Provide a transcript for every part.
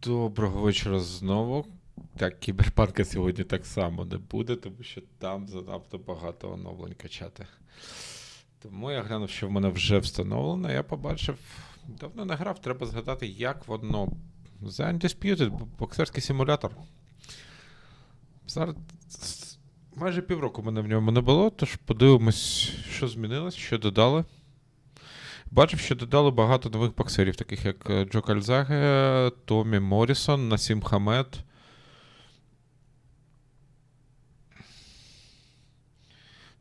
Доброго вечора знову. Так, кіберпанка сьогодні так само не буде, тому що там занадто багато оновлень качати. Тому я глянув, що в мене вже встановлено. Я побачив, давно не грав, треба згадати, як воно. The Undisputed, боксерський симулятор. Зараз майже півроку мене в ньому не було, тож подивимось, що змінилось, що додали. Бачив, що додали багато нових боксерів, таких як Джо Кальзаге, Томі Моррісон, Насім Хамед.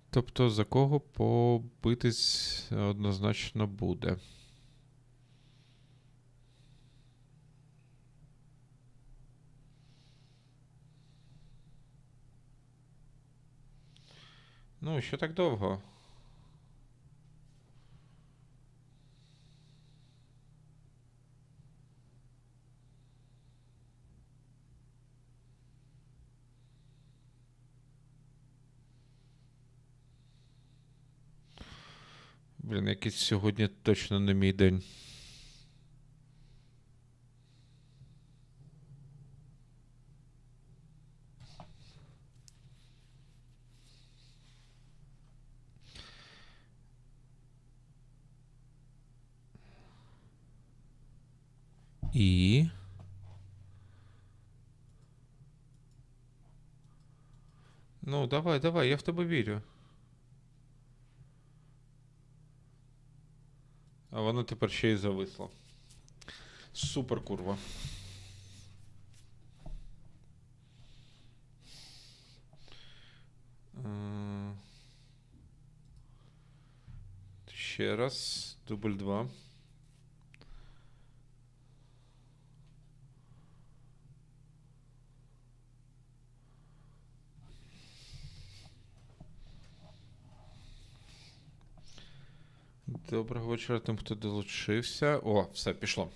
Тобто за кого побитись однозначно буде. Ну, що так довго? Блін, якийсь сьогодні точно не мій день. І... Ну, давай, я в тебе вірю. А воно тепер ще й зависло. Супер, курва. Ще раз. Дубль 2. Доброго вечора тим, хто долучився. О, все, пішло.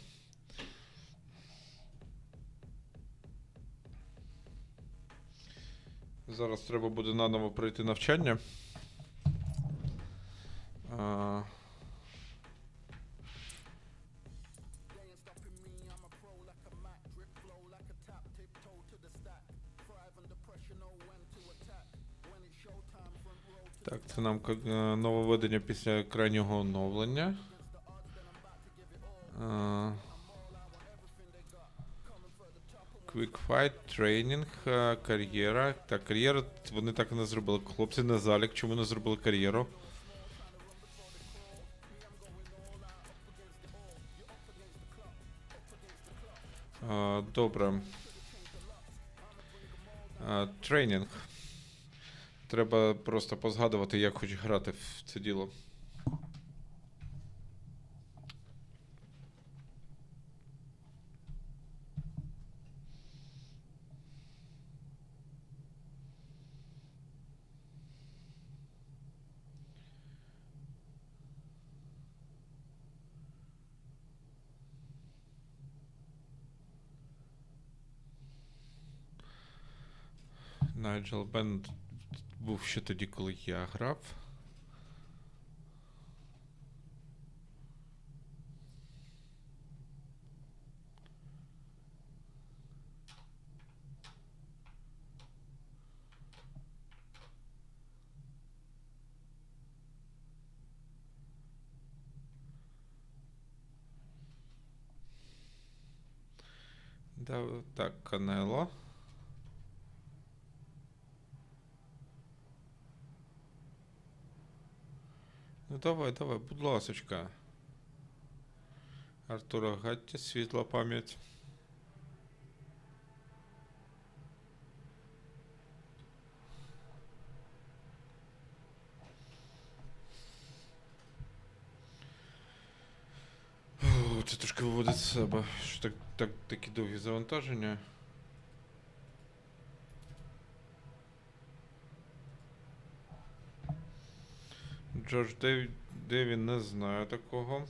Зараз треба буде наново пройти навчання. Так, це нам нововведення після крайнього оновлення. Quick Fight, тренінг, кар'єра. Так, кар'єра вони так і не зробили. Хлопці на залік, чому не зробили кар'єру? Добре. Тренінг. Треба просто позгадувати, як хоч грати в це діло. Найджел Бен був ще тоді, коли я грав. Да, так, Канело. Ну давай, будь ласочка. Артура Гатті, світла пам'ять. Це трошки виводить з себе, що такі довгі завантаження. Джордж Деві не знаю такого.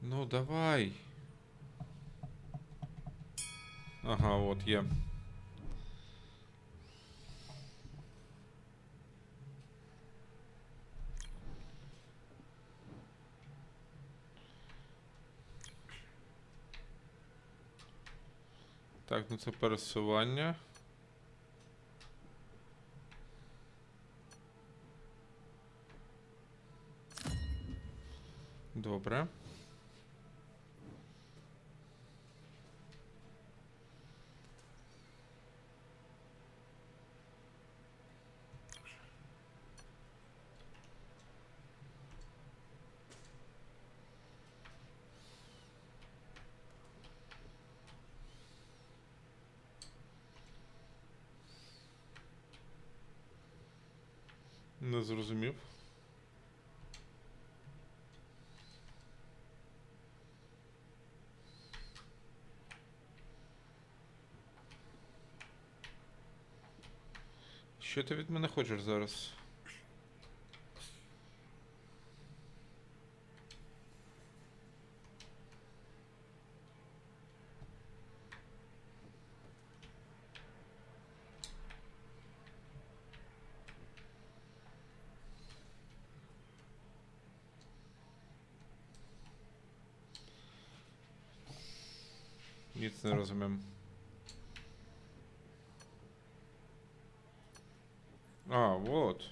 Ну давай. Ага, от є. Так, ну це пересування. Добре. Не зрозумів. Що ти від мене хочеш зараз? Ніц не розумім. А, вот.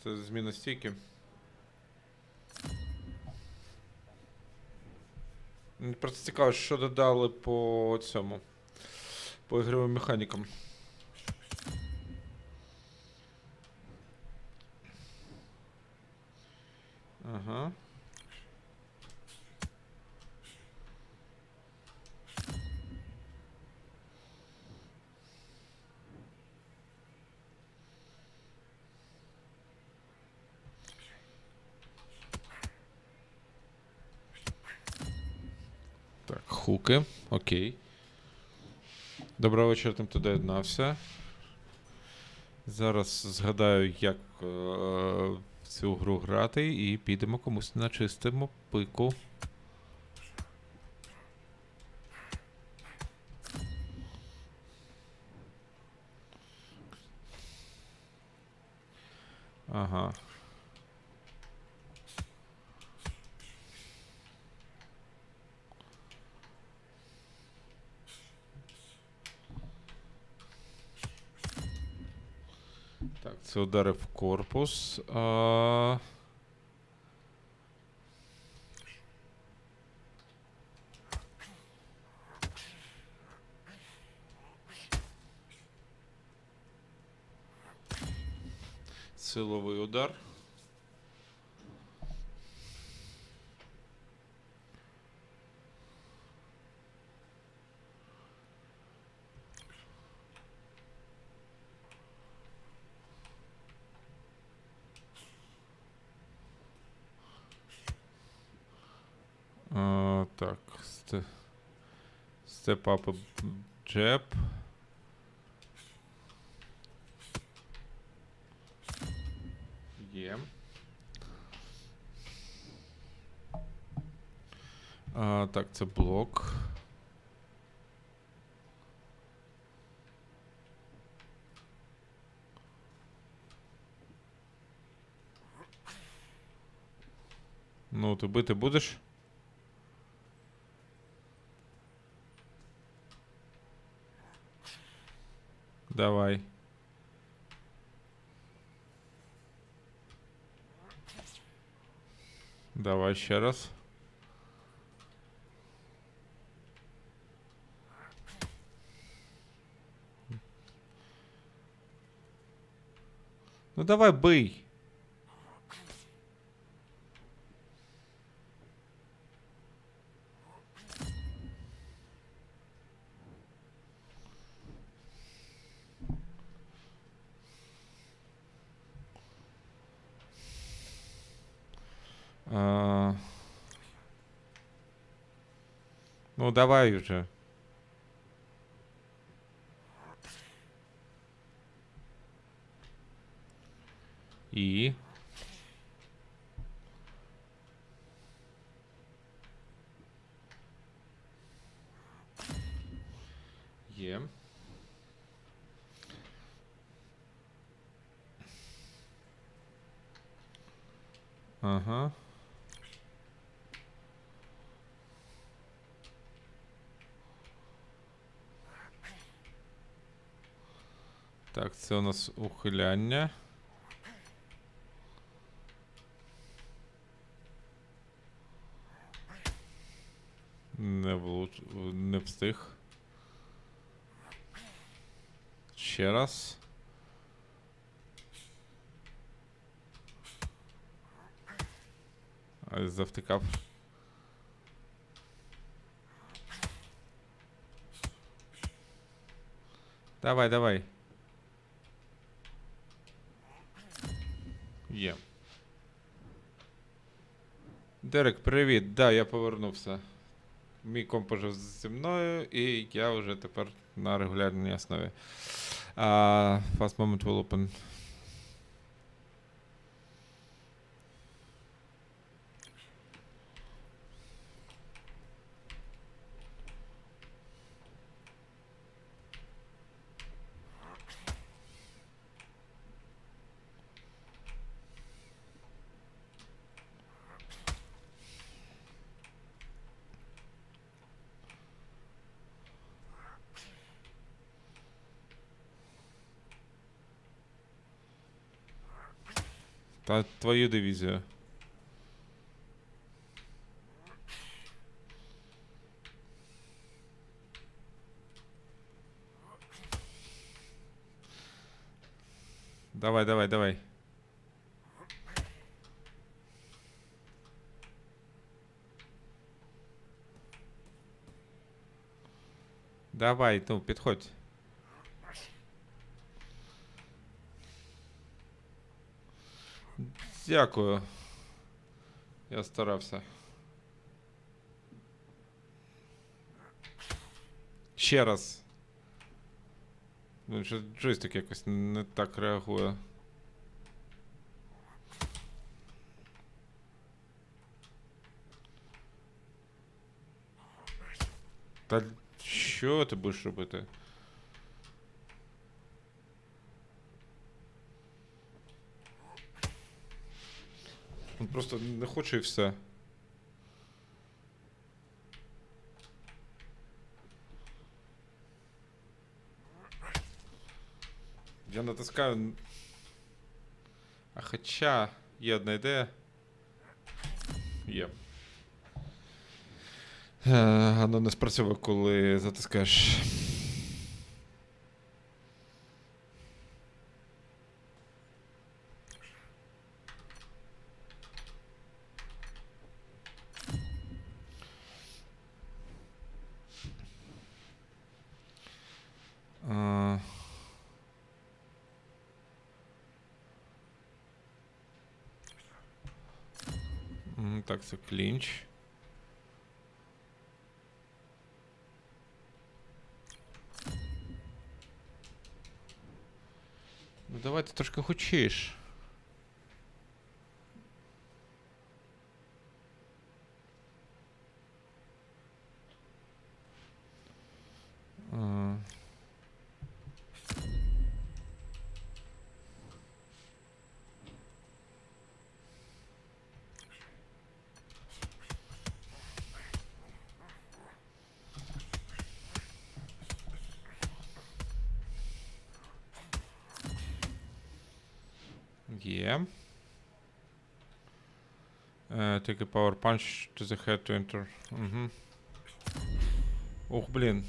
Це зміна стійки. Мені просто цікаво, що додали по цьому. По ігровим механікам. Ага. Так, хуки. Окей. Доброго вечора, тим, хто доєднався. Зараз згадаю, як в цю гру грати, і підемо комусь начистимо пику. Ага. Так, це удари в корпус. Силовий удар. Так, step up jab. Є. Так, це блок. Ну, ти бити будеш? Давай. Давай ще раз. Ну давай бий. Ну давай уже. І... Є. Ага. Так, це у нас ухиляння. Не встиг. Ще раз. Завтикав. Давай, давай. Є. Дерек, привіт. Да, я повернувся. Мій комп уже зі мною, і я вже тепер на регулярній основі. Fast moment will open. Та твою дивізію. Давай, давай, давай. Давай, ну, підходь. Дякую. Я старався. Ще раз. Ну, що джойстик якось не так реагує. Та що ти будеш робити? Він просто не хоче і все. Я натискаю. А хоча є одна ідея. Є. Воно не спрацьовує, коли затискаєш. Так, це клінч. Ну давай ти трошки хочеш. Є. Take a power punch to the head to enter. Угу. Ух, блін.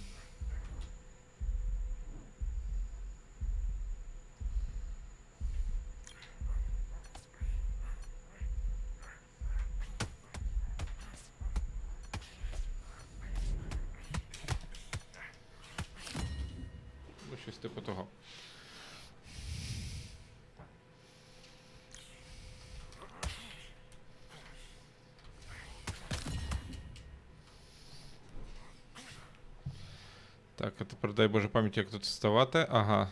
Ну, щось типу того. Так, а тепер дай Боже пам'ять, як тут вставати. Ага.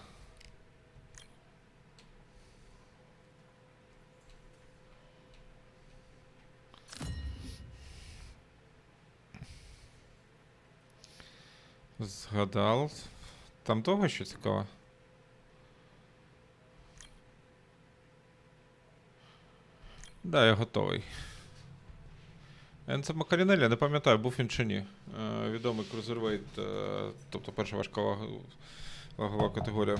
Згадав. Там того що цікаво? Да, я готовий. Енце Макарінелі, я не пам'ятаю, був він чи ні. Відомий крузервейт, тобто перша важка вагова категорія.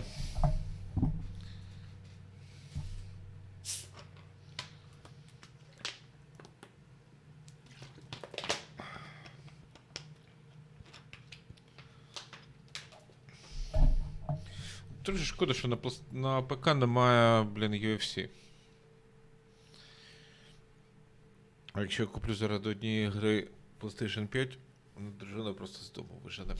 Дуже шкода, що на ПК немає, блін, UFC. А якщо я куплю заради однієї гри PlayStation 5, дружина просто з дому вижене.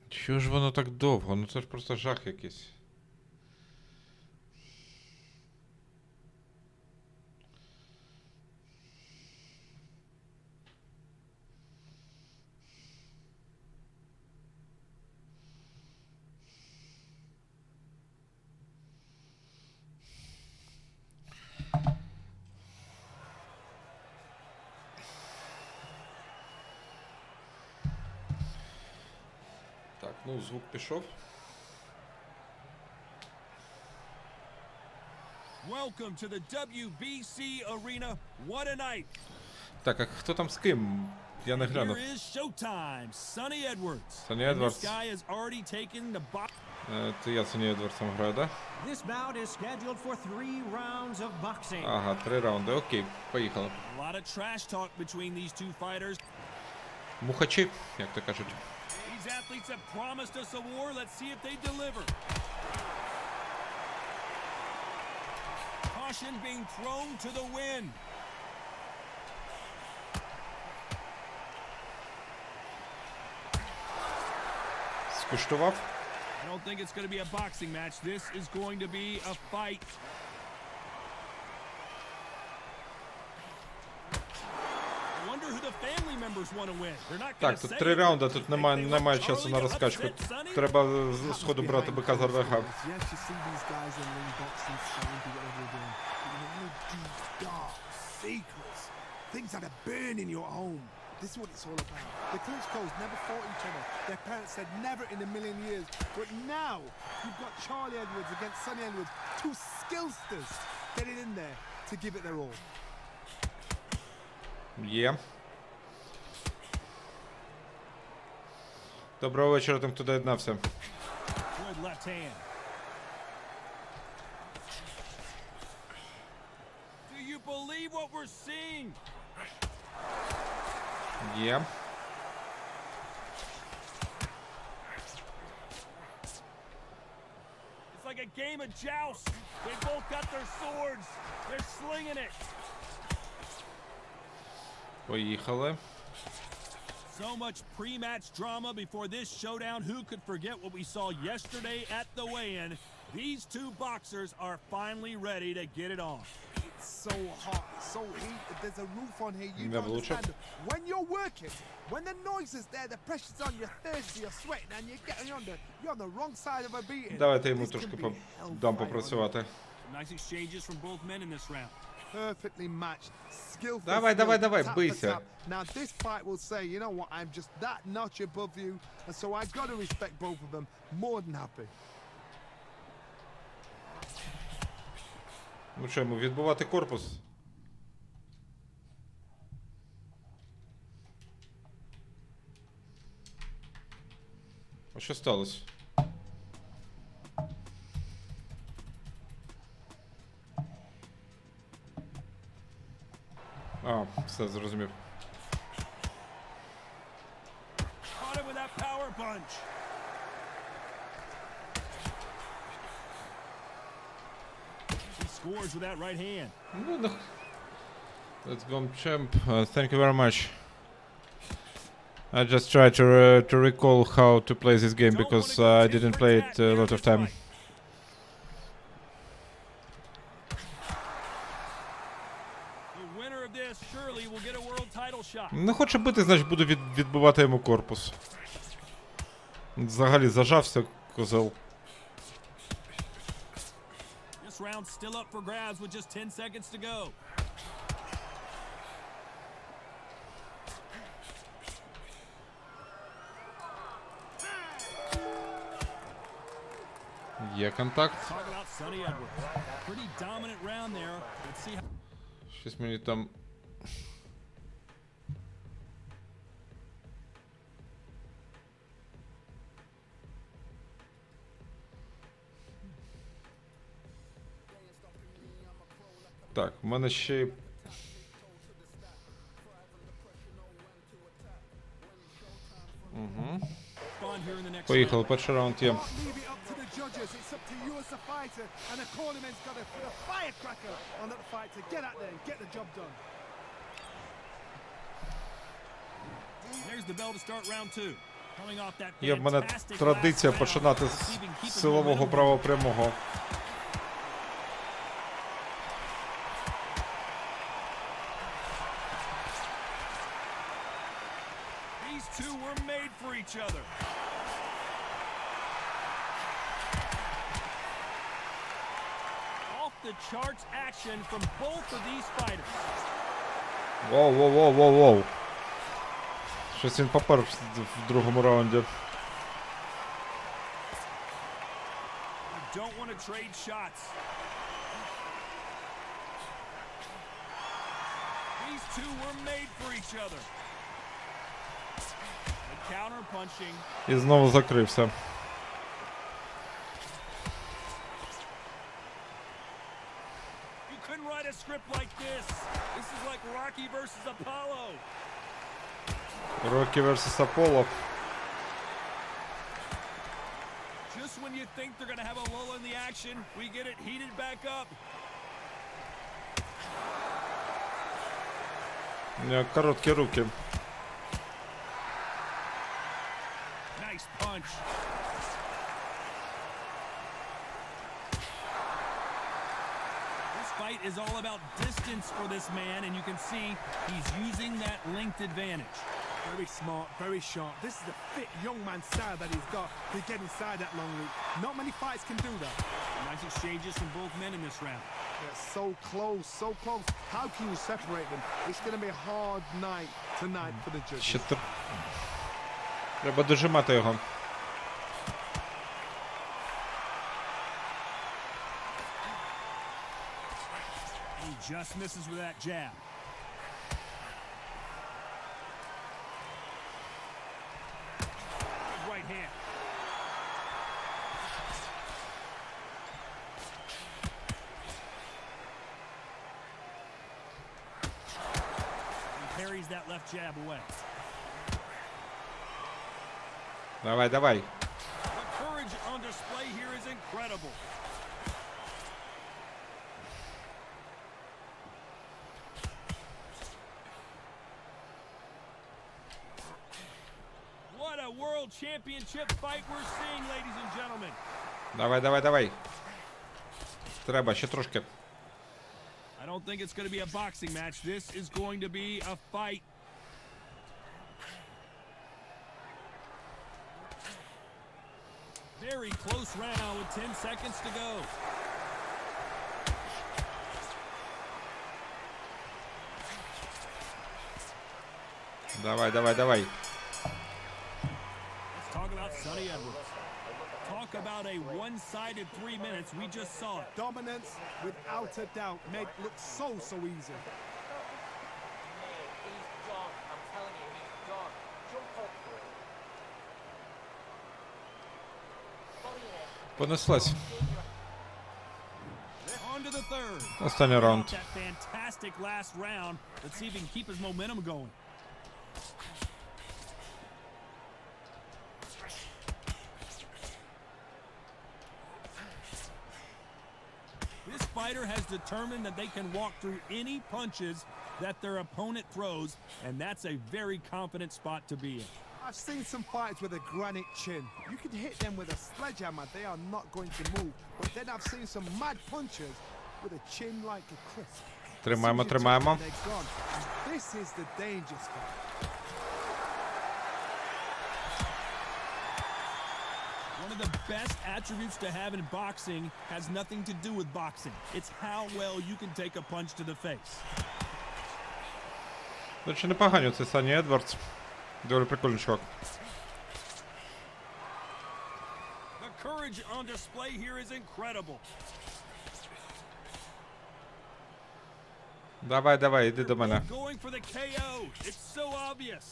Чого ж воно так довго? Ну це ж просто жах якийсь. Так, ну звук пішов. Welcome to the WBC arena. What a night. Так, а хто там з ким? Я не глянув. Here is showtime. Sonny Edwards. Sonny And Edwards. this guy has already taken the box. Це я Sonny Edwardsом граю, да? This bout is scheduled for 3 rounds of boxing. Ага, 3 раунди. Окей, поїхали. A lot of trash talk between these two fighters. Мухачі, як то кажуть. These athletes have promised us a war. Let's see if they deliver. Caution being thrown to the wind. Скуштував? I don't think it's going to be a boxing match. This is going to be a fight. I wonder who the family members want to win. They're not going Так, to тут say 3 it. раунди, тут Think немає, they немає want часу Charlie на to розкачку. upset Sonny? Треба сходу брати бика за рога. You actually see these guys in ring boxing, trying to do whatever they're doing. But you know, deep, dark secrets, things that are burning your home. This is what it's all about. The Klitschko's never fought each other. Their parents said never in a million years. But now, you've got Charlie Edwards against Sonny Edwards, two skillsters getting in there to give it their all. Є. Доброго вечора тим, хто доєднався. Good left hand. Do you believe what we're seeing? Є. It's like a game of joust. They both got their swords. They're slinging it. Поїхали. So much pre-match drama before this showdown. Who could forget what we saw yesterday at the weigh-in? These two boxers are finally ready to get it on. It's so hot, it's so heated. There's a roof on here. You Never don't will check. understand. When you're working, when the noise is there, the pressure's on, you're thirsty, you're sweating, and you're getting you're on the wrong side of a beating. Давайте йому This трошки can be hellfire дам on попрацювати. Some nice exchanges from both men in this round. Perfectly matched, skill for Давай, skill, давай, давай, tap for бийся. tap. Now this fight will say, you know what, I'm just that notch above you, and so I've got to respect both of them. More than happy. Ну що, йому відбувати корпус? А що сталося? А, все, зрозумів. Caught him with that power punch. He scores with that right hand. Ну, ну. Let's go, champ. Thank you very much. I just try to recall how to play this game because I didn't play it a lot of time. The winner of this, surely we'll get a world title shot. Не хоче бити, значить буду відбивати йому корпус. Взагалі зажався козел. This round's still up for grabs with just 10 seconds to go. Є контакт. Talk about Sonny Edwards. Pretty dominant round there. Let's see how... Щось мені там... Так, в мене ще й... Угу. on here in the next Поїхали, перший раунд є. Don't leave it up to the judges. It's up to you as a fighter, and the cornerman's got to put a firecracker on that fight to get out there and get the job done. There's the bell to start round two. Coming off that Є в мене fantastic традиція last round, починати receiving з keeping силового momentum. права прямого. These two were made for each other. Off the charts action from both of these fighters. Воу. Щось він попер в другому раунді. You don't want to trade shots. These two were made for each other. The counter punching. І знову закрився. You couldn't write a script like this. This is like Rocky versus Apollo. Rocky vs. Apollo. Just when you think they're going to have a lull in the action, we get it heated back up. Короткі руки. Nice punch. This fight is all about distance for this man, and you can see he's using that length advantage. Very smart, very sharp. This is a fit young man style that he's got to get inside that long loop. Not many fights can do that. Nice exchanges from both men in this round. They're so close, so close. How can you separate them? It's going to be a hard night tonight for the judges. Ще треба дожимати його. He just misses with that jab. Good right hand. He parries that left jab away. Давай. The courage on display here is incredible. What a world championship fight we're seeing, ladies and gentlemen. Давай. Треба, ще трошки. I don't think it's going to be a boxing match. This is going to be a fight. Very close round with 10 seconds to go. Давай. Let's talk about Sonny Edwards. Talk about a one-sided 3 minutes. We just saw it. Dominance, without a doubt, made it look so easy. Понеслась. On to the third. Останній раунд. That fantastic last round. Let's see if he can keep his momentum going. This fighter has determined that they can walk through any punches that their opponent throws, and that's a very confident spot to be in. I've seen some fighters with a granite chin. You can hit them with a sledgehammer, they are not going to move. But then I've seen some mad punchers with a chin like a crisp. Тримаємо, тримаємо. This is the danger spot. One of the best attributes to have in boxing has nothing to do with boxing. It's how well you can take a punch to the face. До речі, непогані це Сані Едвардс. Доволі прикольний чувак. The courage on display here is incredible. Давай, давай, іди до мене. Going for the KO. It's so obvious.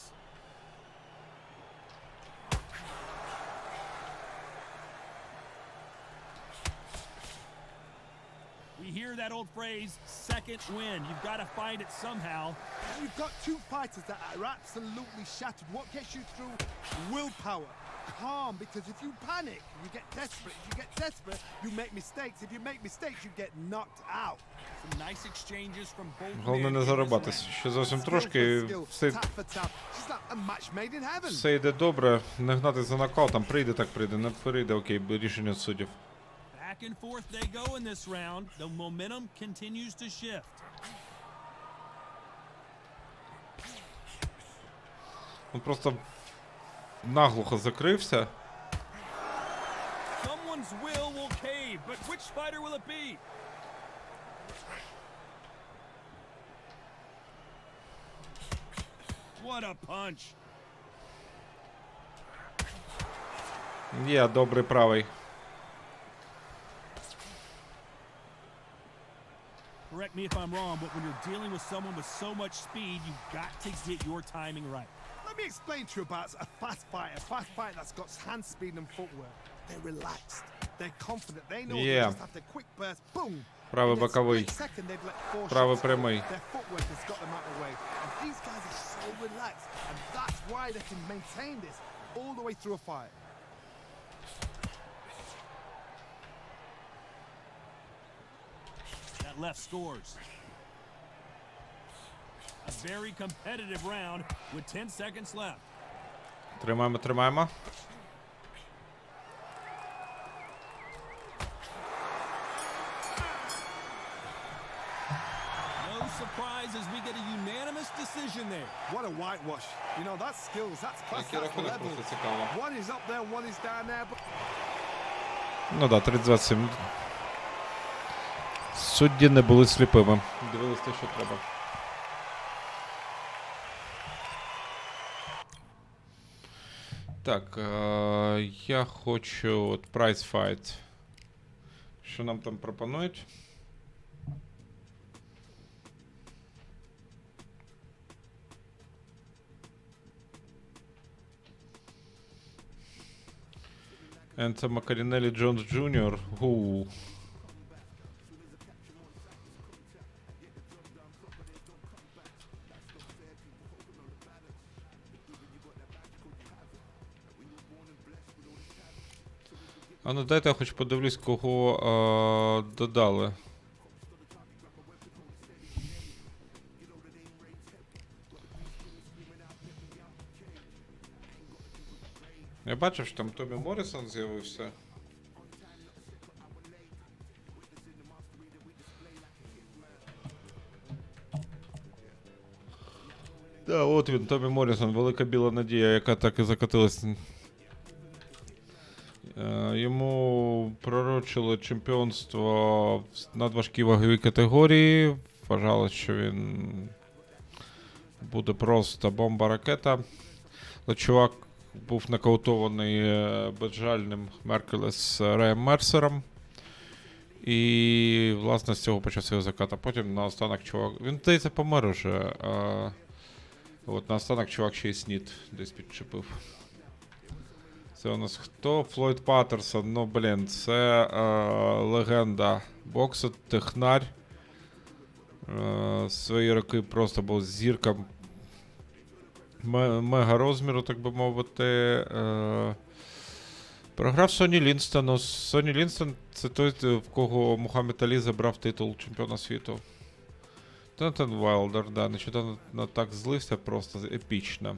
We hear that old phrase, second win. You've got to find it somehow. You've got two fighters that are absolutely shattered. What gets you through? Willpower. Calm, because if you panic, you get desperate. If you get desperate, you make mistakes. If you make mistakes, you get knocked out. Some nice exchanges from both men Головне in не this зарубатись. round. Ще зовсім Skill трошки, for і skill, все, tap for tap. She's like a match made in heaven. все йде добре. Не гнати за нокаутом. Прийде, так прийде. Не прийде, окей, рішення суддів. Back and forth they go in this round. The momentum continues to shift. Він просто наглухо закрився. Someone's will cave, but which fighter will it be? What a punch. Є, добрий правий. Correct me if I'm wrong, but when you're dealing with someone with so much speed, you've got to get your timing right. Let me explain to you about a fast fighter that's got hand speed and footwork. They're relaxed. They're confident. They know they Yeah. just have to quick burst, boom. Правий In a боковий. split second, they've let four Правий shots прямий. go. Their footwork has got them out of the way. And these guys are so relaxed. And that's why they can maintain this all the way through a fight. That left scores. A very competitive round with 10 seconds left. Тримаємо, тримаємо. No surprise as we get a unanimous decision there. What a whitewash. You know, that's skills. That's class. Який That's рахунок level. просто цікаво. One is up there, one is down there. But Ну да, 30-27. Судді не були сліпими. Дивились те, що треба. Так, я хочу от Price Fight. Що нам там пропонують? Енце Макарінелі Джонс Джуніор. Гу. А ну дайте я хоч подивлюсь, кого додали. Я бачив, що там Томі Моррісон з'явився. Да, от він, Томі Моррісон, велика біла надія, яка так і закатилась. Йому пророчили чемпіонство в надважкій ваговій категорії. Вважалось, що він буде просто бомба-ракета. Але чувак був нокаутований безжальним Меркелес Реєм Мерсером. І, власне, з цього почався його закат. А потім наостанок чувак... Він, здається, помер уже. От наостанок чувак ще й снід десь підчепив. Це у нас хто? Флойд Паттерсон. Ну, блін, це легенда боксу, технарь. Свої роки просто був зірка мега розміру, так би мовити. Програв Соні Лінстону. Соні Лінстон – це той, в кого Мухаммед Алі забрав титул чемпіона світу. Тонатан Вайлдер, да, нещодавно так злився, просто епічно.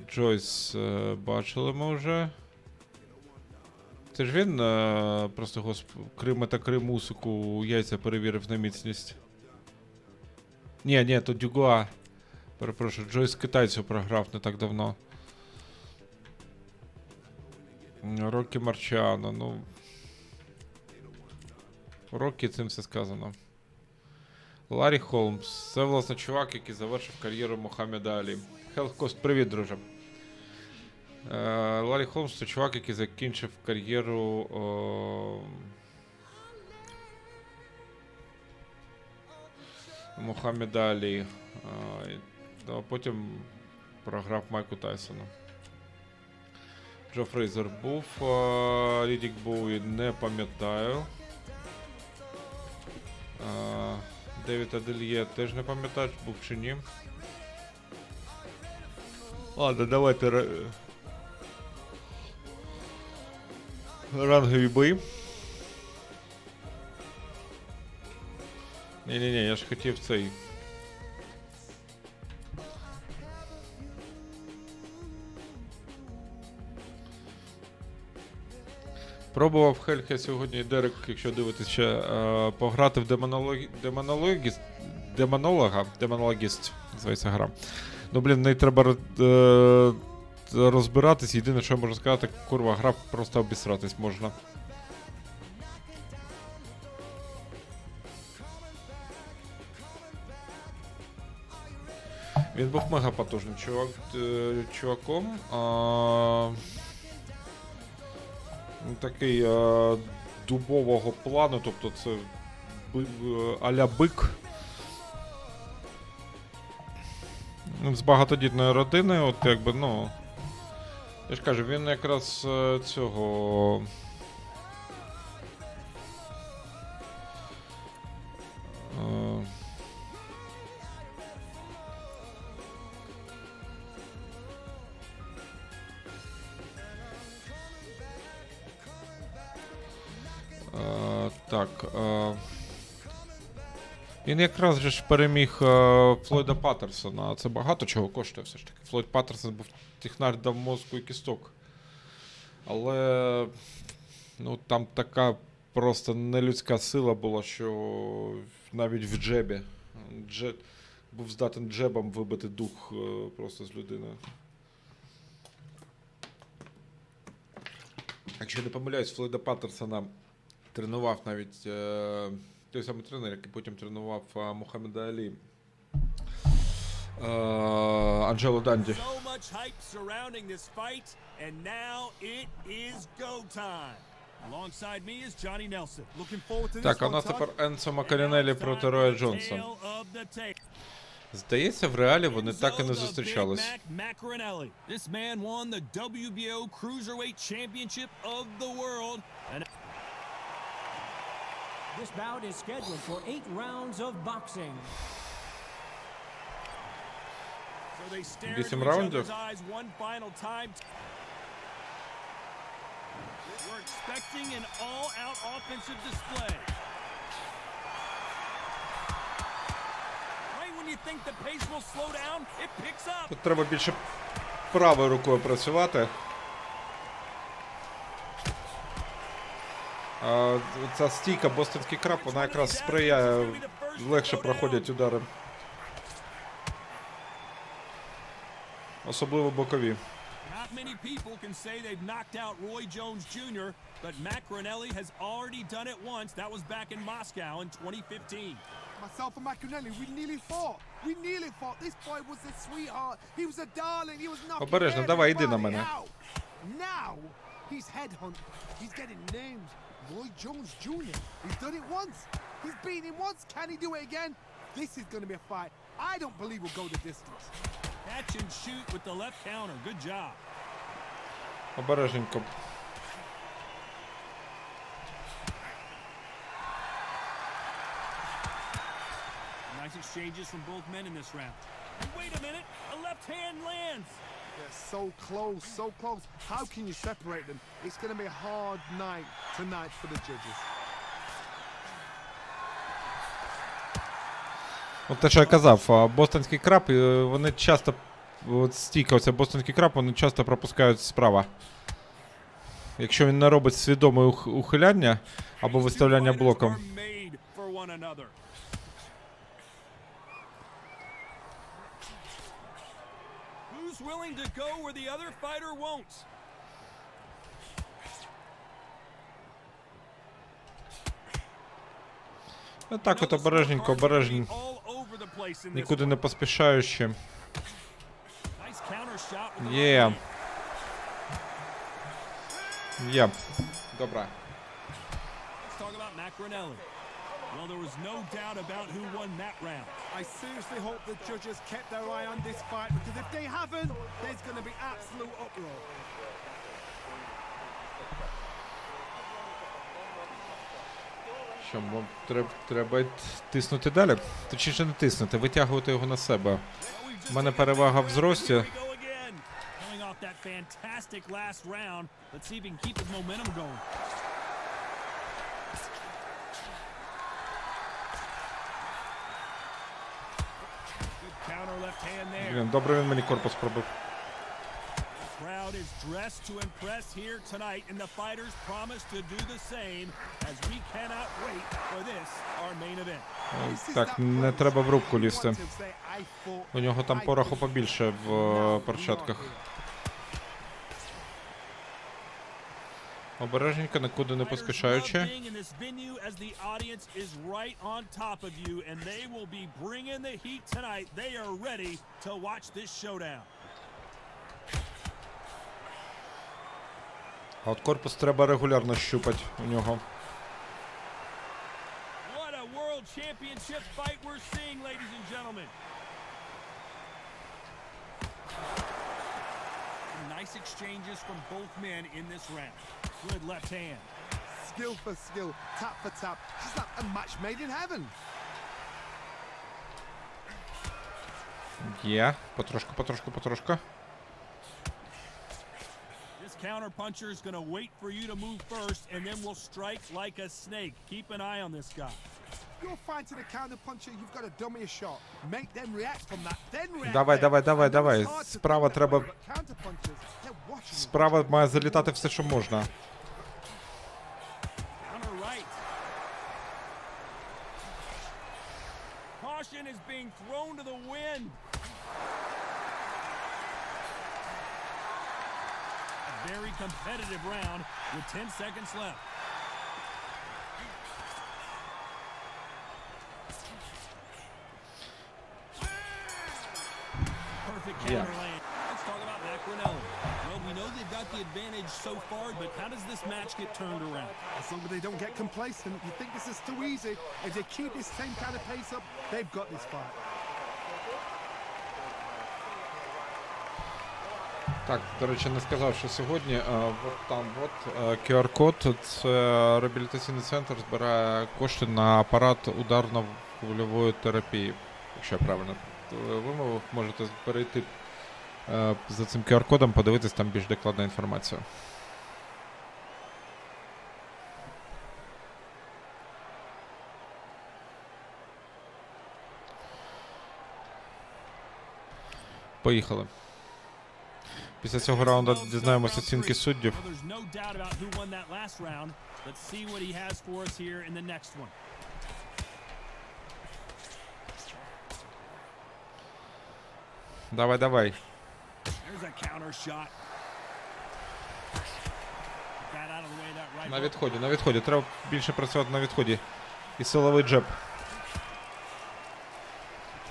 Джойс бачили ми вже. Це ж він просто Метакримусику яйця перевірив на міцність. Ні, то Дюгуа. Перепрошую, Джойс китайцю програв не так давно. Рокі Марчано, ну... Рокі, цим все сказано. Ларі Холмс. Це, власне, чувак, який завершив кар'єру Мухаммеда Алі. Хелкост, привіт, друже. Ларі Холмс – це чувак, який закінчив кар'єру... Мухаммеда Алі. А потім програв Майку Тайсону. Джо Фрейзер був, Рідік Боуї не пам'ятаю. Девід Адельє теж не пам'ятаю, був чи ні. Ладно, давайте рангові бої. Ні, я ж хотів цей. Пробував Хельхе сьогодні, Дерек, якщо дивитися ще, пограти в демонологіст, називається гра. Ну, блін, не треба розбиратись, єдине, що я можу сказати, курва, гра просто обісратись можна. Він був мега потужним чуваком. Такий дубового плану, тобто це а-ля бик. З багатодітної родини, от якби, ну... Я ж кажу, він якраз цього... Так. Він якраз же ж переміг Флойда Паттерсона. Це багато чого коштує все ж таки. Флойд Паттерсон був технар дав мозку і кісток. Але ну, там така просто нелюдська сила була, що навіть в джебі. Був здатен джебом вибити дух просто з людини. Якщо не помиляюсь, Флойда Паттерсона тренував навіть той самий тренер, який потім тренував Мухаммеда Алі. Анджело Данді. Так, а у нас тепер Енцо Макарінеллі проти Роя Джонса. Здається, в реалі вони так і не зустрічались. This bout is scheduled for 8 rounds of boxing. So they stare 8 into раундів. each other's eyes one final time. We're expecting an all-out offensive display. Right when you think the pace will slow down, it picks up. Тут треба більше правою рукою працювати. Ця стійка бостонський краб, вона якраз сприяє, легше проходять удари. Особливо бокові. Not many people can say they've knocked out Roy Jones Jr., but Macronelli has already done it once. That was back in Moscow in 2015. Myself and Macronelli, we nearly fought. This boy was a sweetheart. He was a darling. He was knocking Обережно, давай, іди на мене. Now, he's headhunt. He's getting named. Roy Jones Jr. He's done it once. He's beaten him once. Can he do it again? This is going to be a fight. I don't believe we'll go the distance. Catch and shoot with the left counter. Good job. Обережненько. Nice exchanges from both men in this round. And wait a minute, a left hand lands. They're so close, so close. How can you separate them? It's going to be a hard night tonight for the judges. От те, що я казав, бостонський краб, вони часто, от стійка оця бостонський краб, вони часто пропускають справа. Якщо він не робить свідоме ухиляння або виставляння блоком. Who's willing to go where the other fighter won't? Так от обережненько, обережненько. Нікуди не поспішаючи. Є. Є. Добре. Well, there was no doubt about who won that round. I seriously hope the judges kept their eye on this fight, because if they haven't, there's going to be absolute uproar. Що, треба тиснути далі? Точніше не тиснути, витягувати його на себе. У мене перевага в зрості. Coming off that fantastic last round. Let's see if he can keep his momentum going. Good counter left hand there. Блін, добре він мені корпус пробив. Crowd is dressed to impress here tonight, and the fighters promise to do the same, as we cannot wait for this, our main event. Так, не треба в рубку лізти. У нього там пороху побільше в перчатках. Обережненько, нікуди не поспішаючи. Being in this venue as the audience is right on top of you, and they will be bringing the heat tonight. They are ready to watch this showdown. А от корпус треба регулярно щупати у нього. What a world championship fight we're seeing, ladies and gentlemen. Nice exchanges from both men in this round. Good left hand. Skill for skill, tap for tap. Just like a match made in heaven. Є. Потрошку. This counterpuncher is going to wait for you to move first, and then will strike like a snake. Keep an eye on this guy. You're fighting a counterpuncher, you've got to dummy a shot. Make them react from that, then react. Давай. Справа треба... Counterpunchers, they're watching you. Справа має залітати все, що можна. Counter right. Caution is being thrown to the wind. A very competitive round with 10 seconds left. Perfect counter land. Let's talk about Macronelli. Well, we know they've got the advantage so far, but how does this match get turned around? As long as they don't get complacent, you think this is too easy. If they keep this same kind of pace up, they've got this fight. Так, до речі, не сказав, що сьогодні QR-код, це реабілітаційний центр, збирає кошти на апарат ударно-хвильової терапії. Якщо я правильно вимовив, можете перейти за цим QR-кодом, подивитись, там більш докладна інформація. Поїхали. Після цього раунду дізнаємося оцінки суддів. Давай. На відході. Треба більше працювати на відході. І силовий джеб.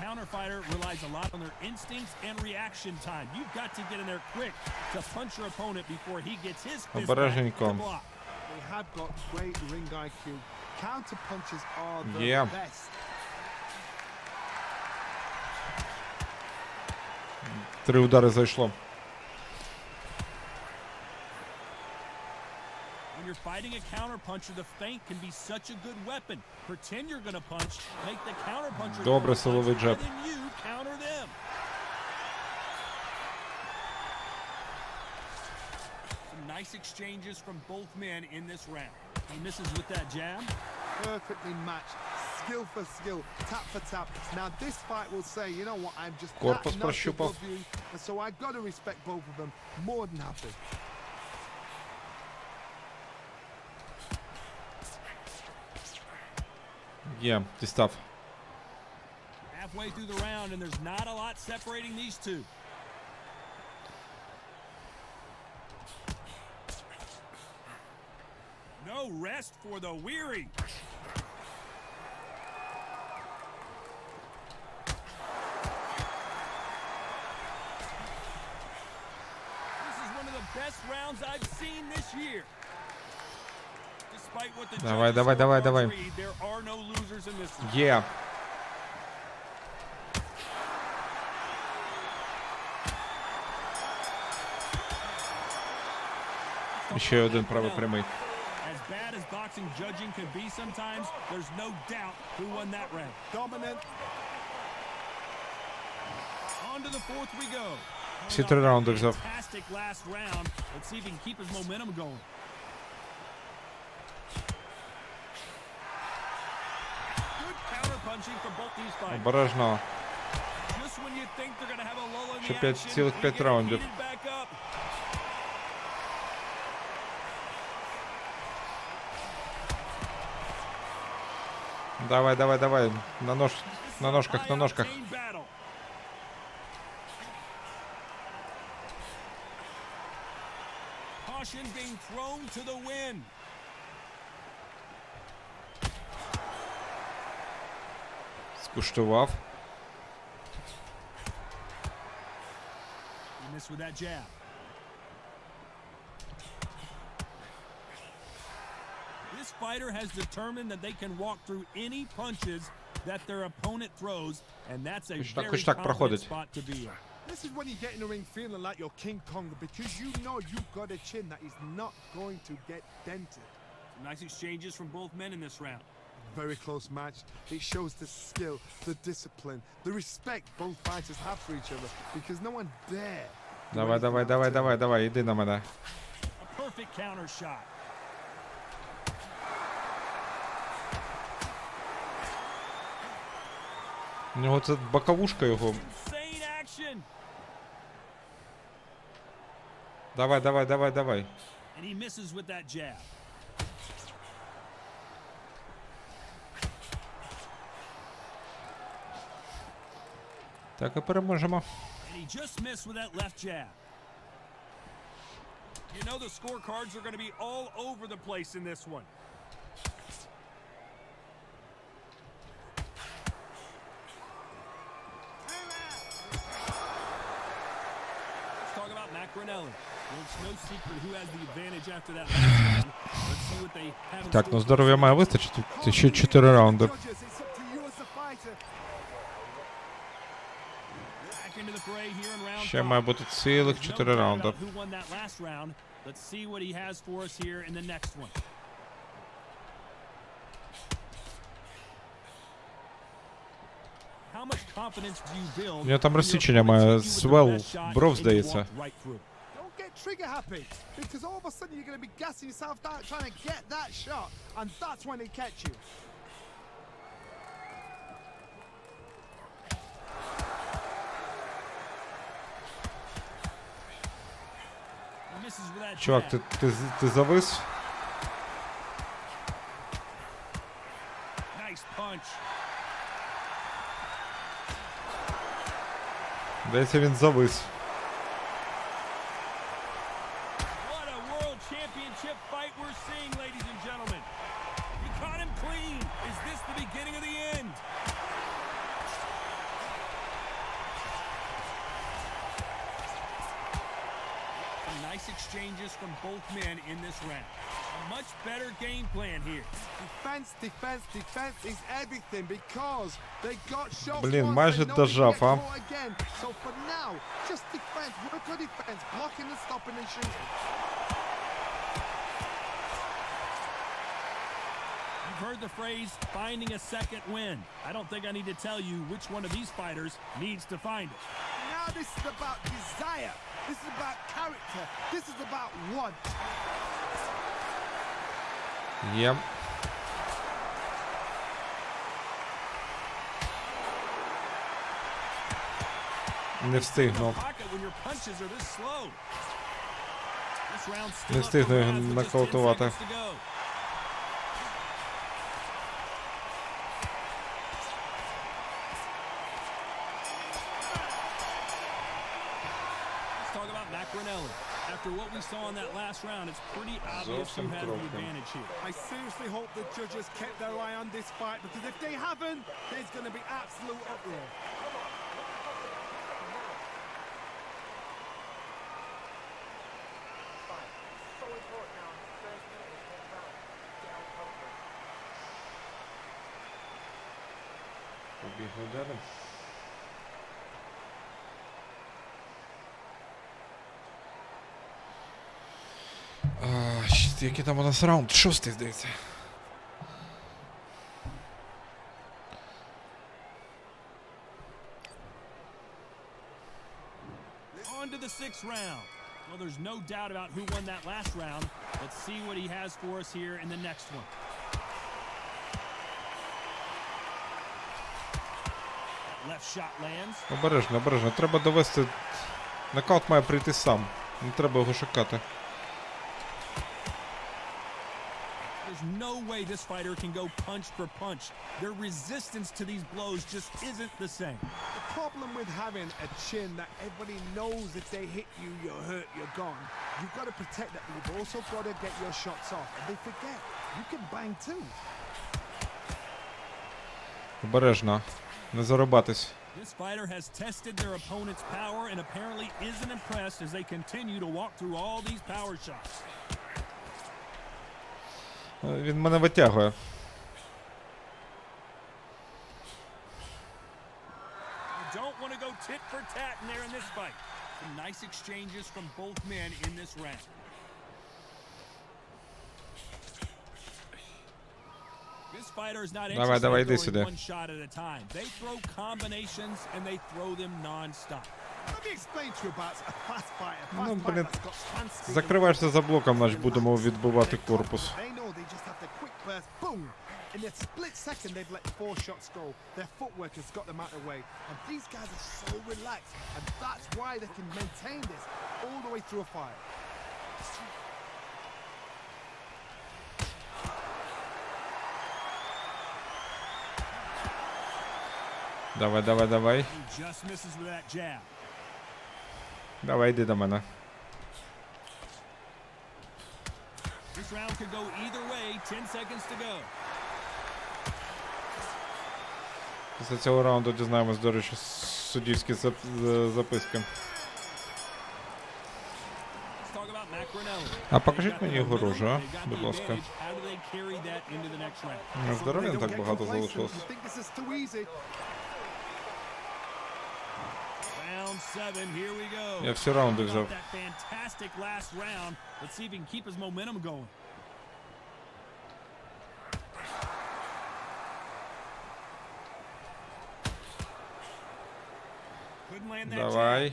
Counterfighter relies a lot on their instincts and reaction time. You've got to get in there quick to punch your opponent before he gets his fist back to block. They have got great ring IQ. Counter punches are the best. Три удари зайшло. When you're fighting a counterpuncher, the feint can be such a good weapon. Pretend you're going to punch, make the counterpuncher Добре, силовий джеб. and then you counter them. Some nice exchanges from both men in this round. He misses with that jab. Perfectly matched. Skill for skill, tap for tap. Now this fight will say, you know what, I'm just Корпус that notch прощупав. above you, and so I've got to respect both of them. More than happy. Є, дістав. Halfway through the round, and there's not a lot separating these two. rest for the weary. This is one of the best rounds I've seen this year. Despite what the Давай, judges давай, давай, scorecards давай. read, there are no losers in this one. Є. Ще один правий прямий. As bad as boxing judging can be sometimes, there's no doubt who won that round. Dominant. On to the fourth we go. Всі 3 раунди взяв. Fantastic last round. Let's see if he can keep his momentum going. Good counter punching from both these fighters. Обережно. Just when you think they're going to have a lull in Ще the 5 action, цілих they 5 get раундів. heated back up. Давай, давай, давай. На ножках, на ножках. High-octane battle. Caution being thrown to the wind. Скуштував. He missed with that jab. This fighter has determined that they can walk through any punches that their opponent throws, and that's a very хоч так confident проходить. spot to be in. This is when you get in the ring feeling like you're King Kong because you know you've got a chin that is not going to get dented. Some nice exchanges from both men in this round. Very close match. It shows the skill, the discipline, the respect both fighters have for each other because no one dare. Давай, давай, давай, давай, давай, іди на мене. A perfect counter shot. У нього це боковушка його. Insane action. Давай, давай, давай, давай. And he misses with that jab. Так і переможемо. And he just missed with that left jab. You know the scorecards are going to be all over the place in this one. Let's talk about Macronelli. Well, it's no secret who has the advantage after that last round. Let's see what they have in Так, ну store. здоров'я має вистачити. Ще 4 раунди. Judges, it's up to you as the fighter. Back into the fray here in round Ще five. має бути цілих There's no 4 doubt раунди. about who won that last round. Let's see what he has for us here in the next one. How much confidence do you build? У нього там when your розсічення opponent має hits you with the свел best shot бров, and you здається. walk right through? Don't get trigger happy because all of a sudden you're going to be gassing yourself down trying to get that shot and that's when they catch you. He misses with that Чувак, jab. ти завис? Nice punch. Здається, він завис. What a world championship fight we're seeing, ladies and gentlemen. He caught him clean. Is this the beginning of the end? Some nice exchanges from both men in this round. A much better game plan here. Defense, defense, defense is everything because they got shots. Блін, once, майже they know they дожав, can а? get caught again. So for now, just defense, work on defense, blocking and stopping and shooting. You've heard the phrase, finding a second win. I don't think I need to tell you which one of these fighters needs to find it. Now this is about desire. This is about character. This is about want. Є. Не встигнув. Pocket when your punches are this slow. This round's still Не up for встигну його grabs with just 10 нокаутувати. seconds to go. Let's talk about Macronelli. After what we saw in that last round, it's pretty obvious who has the advantage here. I seriously hope the judges kept their eye on this fight, because if they haven't, there's going to be absolute uproar. Побігли далі. Який там у нас раунд? 6-й, здається. On to the 6th round. Well, there's no doubt about who won that last round. Let's see what he has for us here in the next one. That left shot lands. Обережно, обережно. Треба довести... Нокаут має прийти сам. Не треба його шукати. There's no way this fighter can go punch for punch. Their resistance to these blows just isn't the same. The problem with having a chin that everybody knows if they hit you, you're hurt, you're gone. You've got to protect that, but you've also got to get your shots off. And they forget, you can bang too. Обережно. Не зарубатись. This fighter has tested their opponent's power and apparently isn't impressed as they continue to walk through all these power shots. Він мене витягує. You don't want to go tit for tat in there in this fight. Some nice exchanges from both men in this round. This fighter is not Давай, interested іди in сюди. throwing one shot at a time. They throw combinations and they throw them non-stop. Let me explain to you about a fast fighter. Ну, Fast блін, fighter that's got stand speed. закриваєшся за блоком, значить будемо відбивати корпус. They know they just have the quick burst, boom! In a split second, they've let 4 shots go. Their footwork has got them out of the way. And these guys are so relaxed. And that's why they can maintain this all the way through a fight. Давай, давай, давай. He just misses with that jab. Давай, йди до мене. This round could go either way. 10 seconds to go. Після цього раунду дізнаємось, до речі, суддівські записки. Let's talk about Macronelli. А покажіть мені його рожу, будь ласка. How do they carry that into the next round? На здоров'я не They don't так get багато complacent. залишилось. You think this is too easy? Round 7, here we go. Я всі раунди взяв. That fantastic last round. Let's see if he can keep his momentum going. Couldn't land that jab. Давай.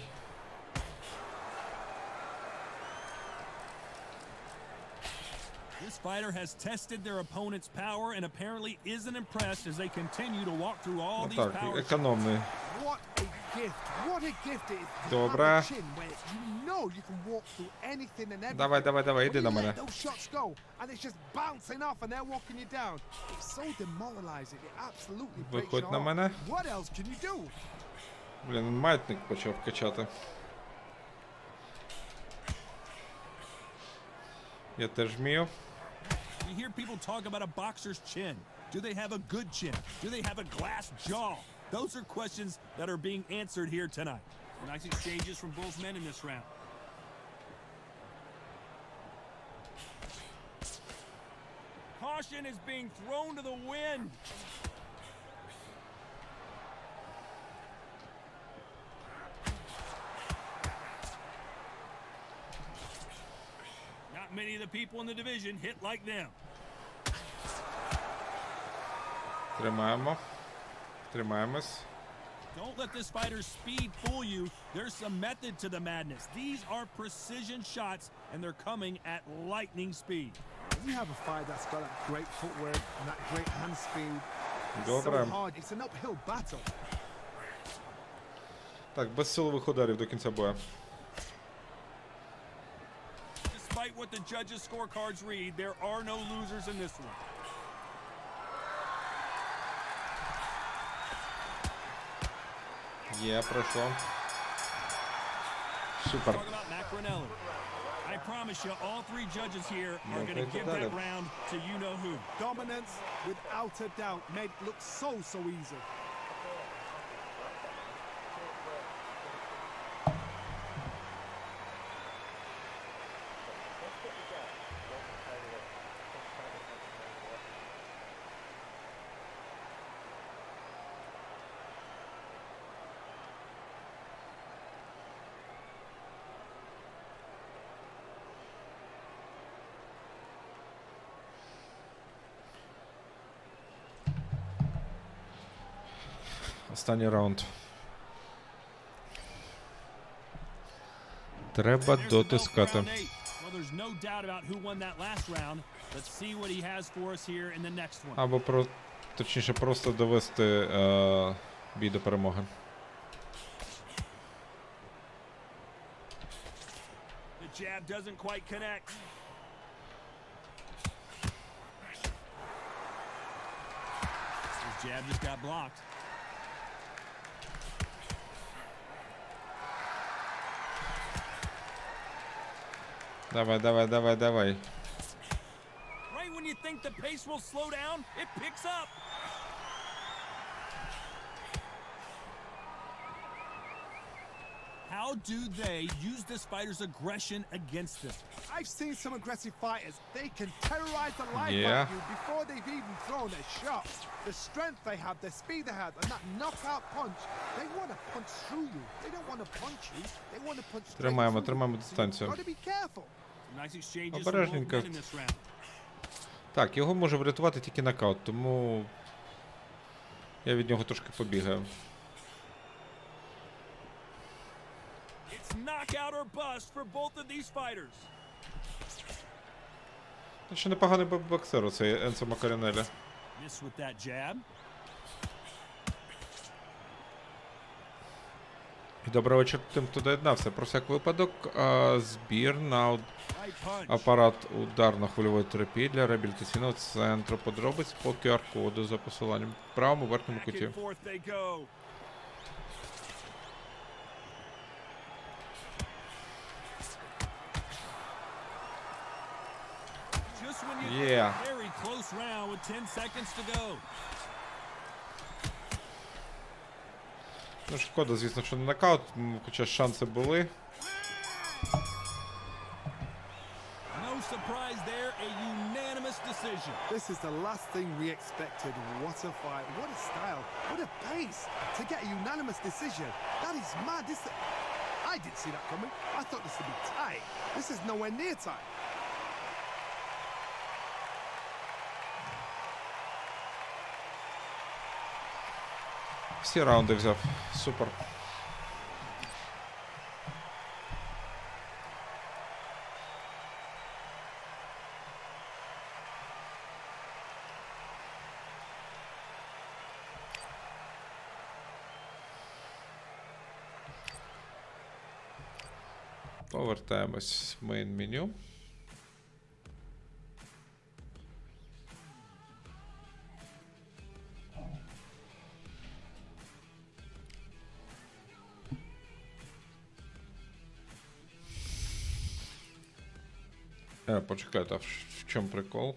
This fighter has tested their opponent's power and apparently isn't impressed as they continue to walk through all these Так, power shots. економний. What a gift. What a gift it is to Добре. have a chin where you know you can walk through anything and everything. Давай, давай, давай, When іди you до let мене. those shots go and it's just bouncing off and they're walking you down. It's so demoralizing. It absolutely breaks Виходь your на heart. мене. What else can you do? Блін, маятник почав качати. Я теж вмію. You hear people talk about a boxer's chin. Do they have a good chin? Do they have a glass jaw? Those are questions that are being answered here tonight. Nice exchanges from both men in this round. Caution is being thrown to the wind. Not many of the people in the division hit like them. Тримаємо. Тримаємось. Don't let this fighter's speed fool you. There's some method to the madness. These are precision shots, and they're coming at lightning speed. When you have a fight that's got that great footwork and that great hand speed, it's Добре. so hard. It's an uphill battle. Так, без силових ударів до кінця бою. Despite what the judges' scorecards read, there are no losers in this one. Є, пройшло. Супер. Talk about Macronelli. I promise you, all three judges here are going to give that round to you-know-who. Dominance, without a doubt, made it look so easy. Останній раунд. Треба дотискати. Well, there's no doubt about who won that last round. Let's see what he has for us here in the next one. Або точніше просто довести бій до перемоги. The jab doesn't quite connect. His jab just got blocked. Давай. Right when you think the pace will slow down, it picks up. How do they use this fighter's aggression against them? I've seen some aggressive fighters. They can terrorize the life Yeah. out of you before they've even thrown a shot. The strength they have, the speed they have, and that knockout punch. They want to punch through you. They don't want to punch you. They want to punch straight Тримаємо through you. So дистанцію. you've got to be careful. Nice exchanges from both Обережненько. men in this round. Так, його може врятувати тільки нокаут, тому я від нього трошки побігаю. It's knockout or bust for both of these fighters. Ще непоганий боксер оцей Енцо Макарінелі. Miss with that jab. Добрий вечір тим, хто доєднався. Про всяк випадок, збір на Right punch. апарат ударно-хвильової терапії для реабілітаційного центру. Подробиць по QR-коду за посиланням в правому верхньому Back куті. and forth they go. Just when you Yeah. think a very close round with 10 seconds to go. Ну, шкода, звісно, що не нокаут, хоча шанси були. No surprise there, a unanimous decision. This is the last thing we expected. What a fight. What a style. What a pace. To get a unanimous decision. That is mad. I didn't see that coming. I thought this would be tight. This is nowhere near tight. Всі раунди взяв. Супер. Повертаємось в мейн меню. Почекайте, а в чому прикол?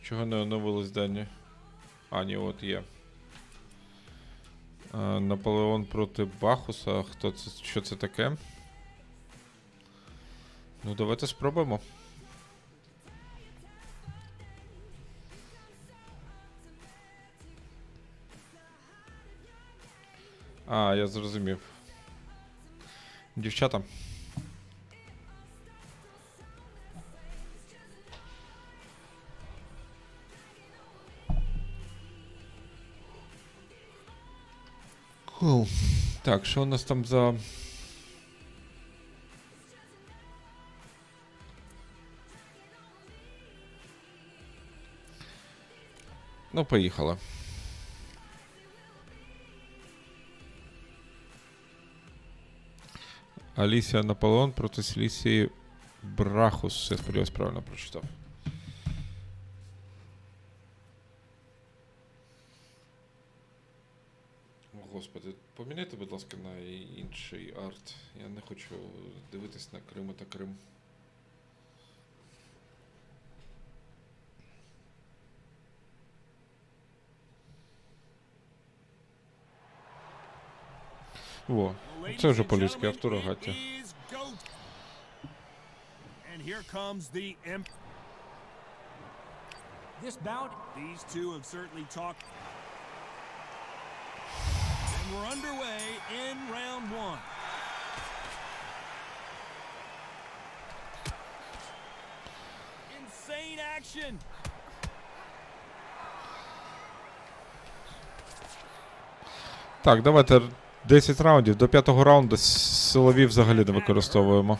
Чого не оновились дані? А, ні, от є. Наполеон проти Бахуса. Хто це? Що це таке? Ну, давайте спробуємо. А, я зрозумів. Дівчата. Cool. Так, що у нас там за... Ну, поїхали. Алісія Наполеон проти Селісії Брахус. Я сподіваюсь, правильно прочитав. господи, поміняйте, будь ласка, на інший арт. Я не хочу дивитись на Крим та Крим. Во, це вже по-людськи, авторогаття. And here comes the This bout These two have certainly talked. And we're underway in round one. Insane action. Так, давайте 10 раундів. До 5-го раунду силові взагалі не використовуємо.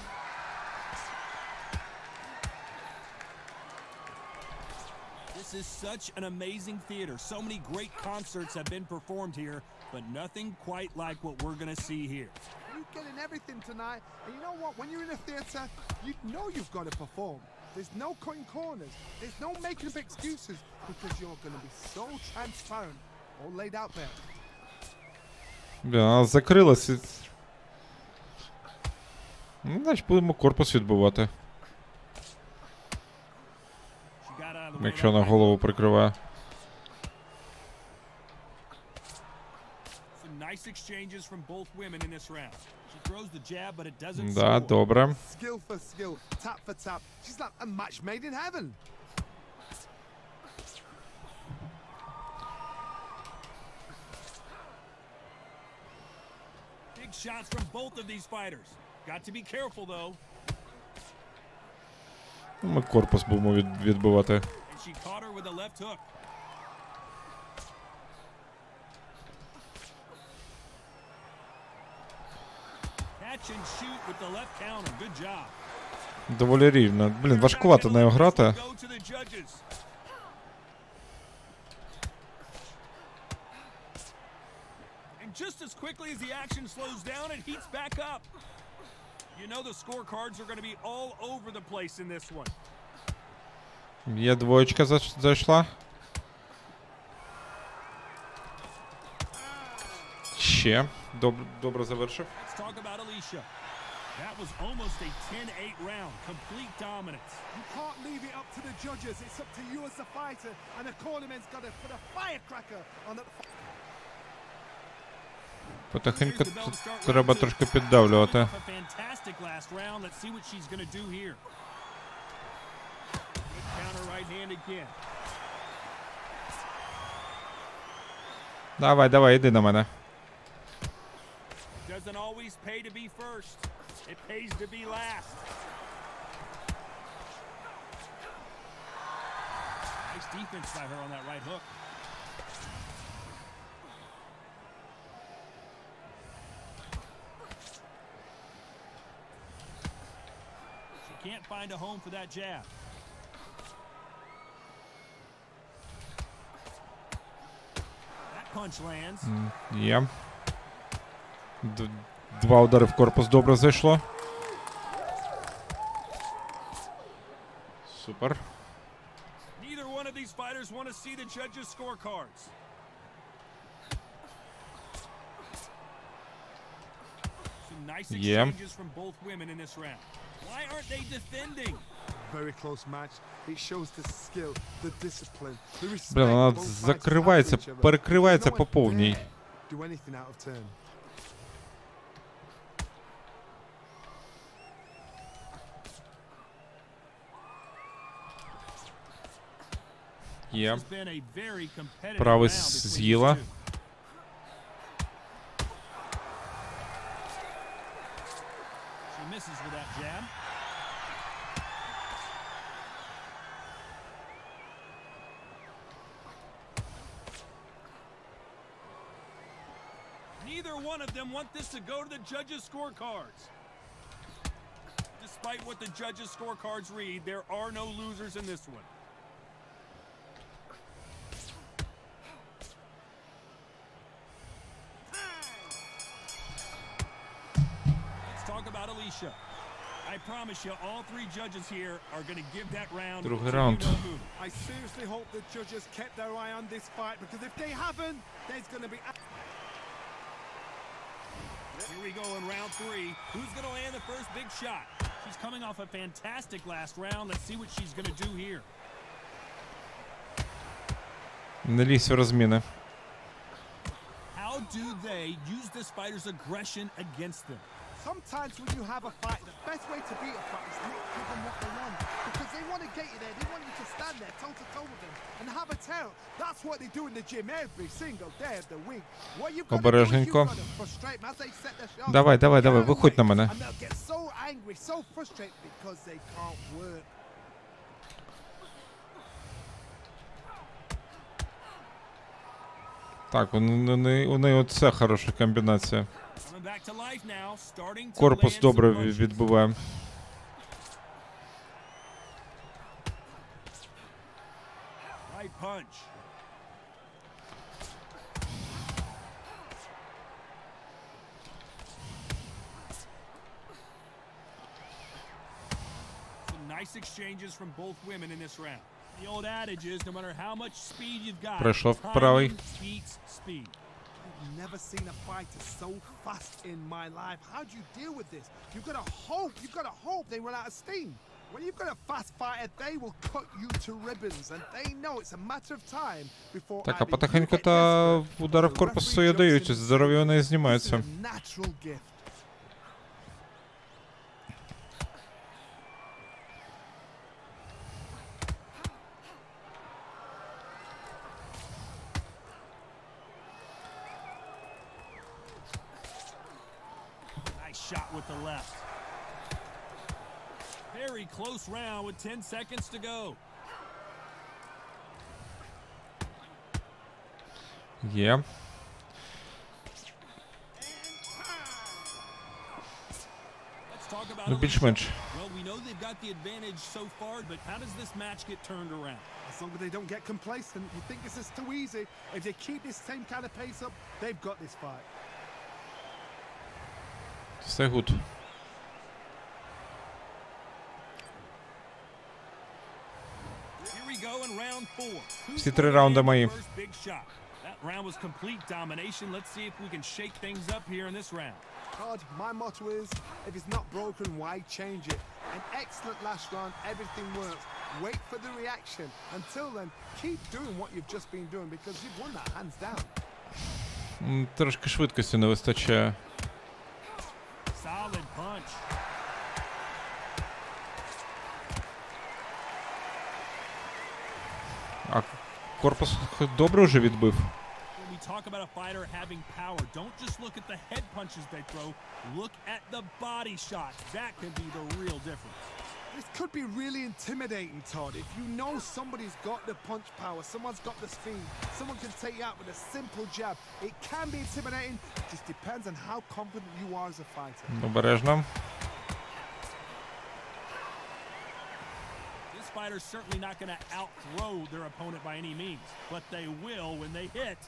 This is such an amazing theater. So many great concerts have been performed here, but nothing quite like what we're going to see here. You're getting everything tonight. And you know what? When you're in a theatre, you know you've got to perform. There's no cutting corners. There's no making up excuses because you're going to be so transparent, all laid out there. Вона закрилась. Ну, значить, будемо корпус відбивати. She got out of the way. Якщо на голову прикриває. Some nice exchanges from both women in this round. She throws the jab, but it doesn't Да, score. добре. Skill for skill, tap for tap. She's like a match made in heaven. Big shots from both of these fighters. Got to be careful though. Ми корпус будемо відбивати. And she caught her with a left hook. Catch and shoot with the left counter. Good job. Доволі рівно. Блін, важкувато нею грати. Go to the judges. And just as quickly as the action slows down, it heats back up. You know the scorecards are going to be all over the place in this one. Є двоєчка зайшла. Ще. Добре завершив. Let's talk about Alicia. That was almost a 10-8 round. Complete dominance. You can't leave it up to the judges. It's up to you as the fighter, and the cornerman's got to put a firecracker on that. Потихеньку треба трошки піддавлювати. A fantastic last round. Let's see what she's going to do here. Good counter right hand again. Давай, іди на мене. Doesn't always pay to be first. It pays to be last. Nice defense by her on that right hook. She can't find a home for that jab. That punch lands. Є. Два удари в корпус добре зайшло. Супер. Neither one of these fighters want to see the judges' scorecards. Some nice exchanges from both women in this round. Why aren't they defending? Very close match. It shows the skill, the discipline, the respect. Блін, вона both fighters have закривається, for each other. перекривається No по one повній. dare do anything out of turn. Є. It's been a very competitive Правий round between з'їла. these two. She misses with that jab. Neither one of them want this to go to the judges' scorecards. Despite what the judges' scorecards read, there are no losers in this one. Let's talk about Alicia. I promise you, all three judges here are going to give that round to Другий you раунд. know who. I seriously hope the judges kept their eye on this fight because if they haven't, there's going to be. Here we go in round 3. Who's going to land the first big shot? She's coming off a fantastic last round. Let's see what she's going to do here. Не лізь в розміни. How do they use this fighter's aggression against them? Sometimes when you have a fight, the best way to beat a fight is not give them what they want. Because they want to get you there. They want you to stand there toe-to-toe with them and have a tail. That's what they do in the gym every single day of the week. What you've got to do is you've got to frustrate them as they set their shots. Давай, виходь на мене. And they'll get so angry, so frustrated because they can't work. Так, у неї оце хороша комбінація. Корпус добре відбиває. Right punch. Some nice exchanges from both women in this round. The old adage is no matter how much speed you've got, Пройшов правий. timing beats speed. I've never seen a fighter so fast in my life. How do you deal with this? You've got to hope they run out of steam. When you've got a fast fighter, they will cut you to ribbons, and they know it's a matter of time before Так, а either you потихеньку get та desperate удари or в the корпус referee своє jumps дають, in. здоров'я у неї This is знімається. a natural gift. Nice shot with the left. Very close round with 10 seconds to go. Є. Let's talk about Ну, більш-менш. Well, we know they've got the advantage so far, but how does this match get turned around? As long as they don't get complacent, you think this is too easy. If they keep this same kind of pace up, they've got this fight. Все гуд. Here we go in round 4. Who's Всі gonna три раунди land the мої. first big shot? That round was complete domination. Let's see if we can shake things up here in this round. God, my motto is, if it's not broken, why change it? An excellent last round, everything works. Wait for the reaction. Until then, keep doing what you've just been doing because you've won that hands down. Трошки швидкості не вистачає. Solid punch. А корпус добре вже відбив. When we talk about a fighter having power, don't just look at the head punches they throw. Look at the body shots. That can be the real difference. This could be really intimidating, Todd. If you know somebody's got the punch power, someone's got the speed, someone can take you out with a simple jab. It can be intimidating. It just depends on how confident you are as a fighter. Обережно. This fighter's certainly not going to outthrow their opponent by any means, but they will, when they hit,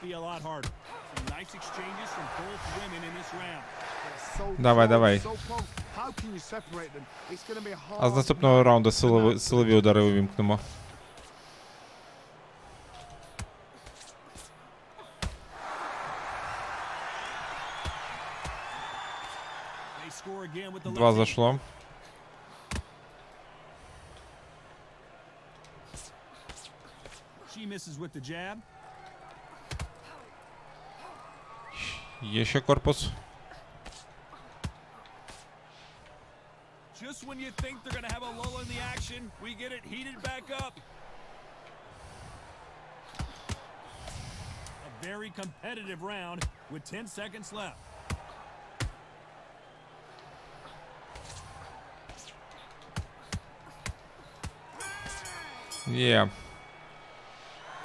be a lot harder. Some nice exchanges from both women in this round. They're so Давай, close, давай. so close. How can you separate them? It's going to be hard. А з наступного раунду силові удари увімкнемо. They score again with the Два left hand. зашло. She misses with the jab. Є ще корпус. Just when you think they're going to have a lull in the action, we get it heated back up. A very competitive round with 10 seconds left. Є.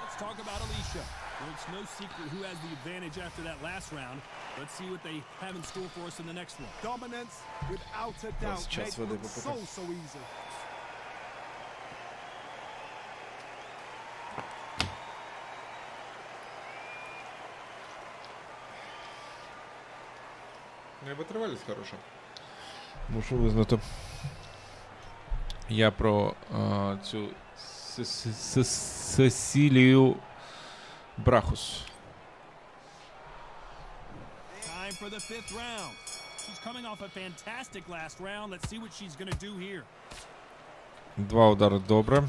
Let's talk about Alicia. Well, it's no secret who has the advantage after that last round. Let's see what they have in store for us in the next one. Dominance, without a doubt, сейчас makes it воды look попробуем. so easy. Ну і витривалість хороша. Мушу визнати. Я про цю Сесілію Брахус. Time for the 5th round. She's coming off a fantastic last round. Let's see what she's going to do here. 2 удари, добре.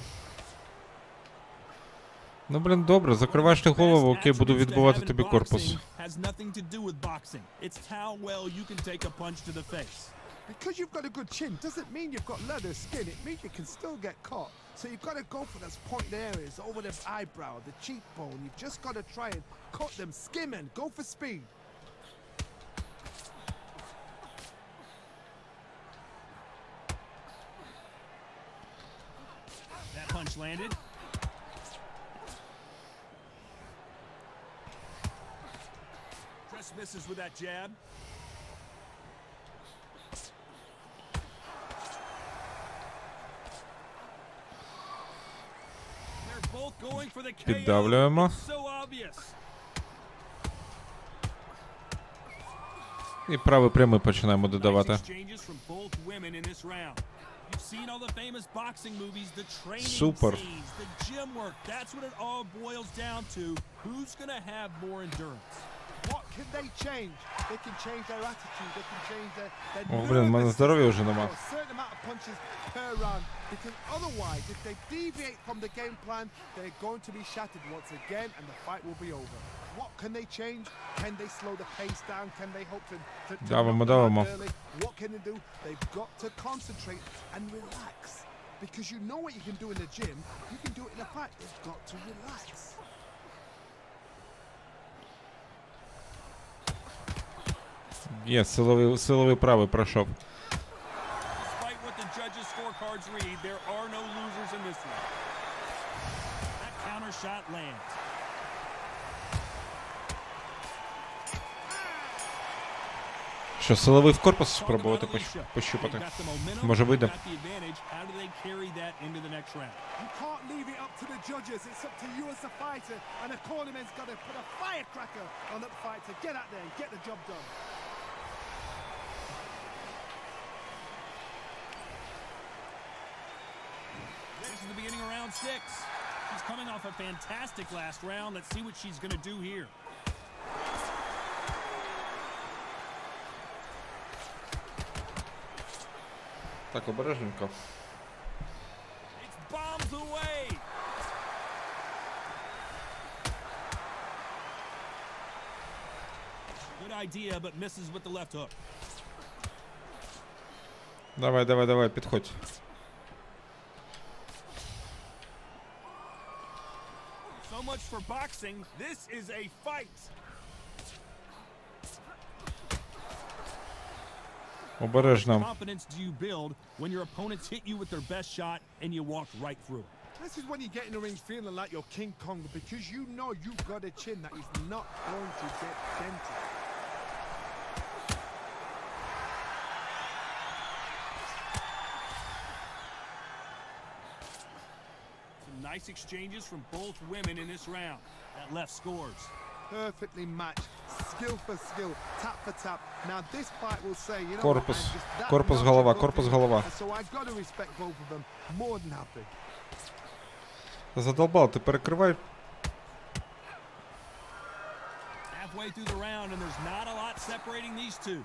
Ну, блін, добре, закриваєш ти голову, окей, буду відбивати тобі корпус. Has nothing to do with boxing. It's how well you can take a punch to the face. Because you've got a good chin doesn't mean you've got leather skin. It means you can still get caught. So you've got to go for those pointed areas over the eyebrow, the cheekbone. You've just got to try and cut them, skim and go for speed. That punch landed. Just misses with that jab. They're both going for the KO. Піддавлюємо. It's so obvious. І правий прямий починаємо додавати. Exchanges from both women in this round. You've seen all the famous boxing movies, the training Super. scenes, the gym work. That's what it all boils down to. Who's going to have more endurance? What can they change? They can change their attitude. They can change their О, блін, в мене здоров'я вже нема. a certain amount of punches per round. Because otherwise, if they deviate from the game plan, they're going to be shattered once again, and the fight will be over. What can they change? Can they slow the pace down? Can they hope to Давимо, knock them давимо. out early? What can they do? They've got to concentrate and relax. Because you know what you can do in the gym, you can do it in a fight. They've got to relax. Є, силовий правий пройшов. Despite what the judges' scorecards read, there are no losers in this one. That counter shot lands. Що, силовий в корпус спробувати пощупати? Може вийде? Got the advantage. How do they carry that into the next round? You can't leave it up to the judges. It's up to you as a fighter. And a cornerman's got to put a firecracker on that fight to get out there and get the job done. This is the beginning of round 6. She's coming off a fantastic last round. Let's see what she's going to do here. Так, обережненько. It's bombs away. Good idea, but misses with the left hook. Давай, давай, давай, підходь. So much for boxing. This is a fight. Обережно. Confidence do you build when your opponents hit you with their best shot and you walk right through? This is when you get in the ring feeling like you're King Kong because you know you've got a chin that is not going to get dented. Some nice exchanges from both women in this round. That left scores. Perfectly matched, skill for skill, tap for tap. Now this fight will say, you know, Корпус. I'm just that Корпус notch голова, above корпус you. голова. And so I got to respect both of them more than happy. Задолбав, ти перекривай. Halfway through the round and there's not a lot separating these two.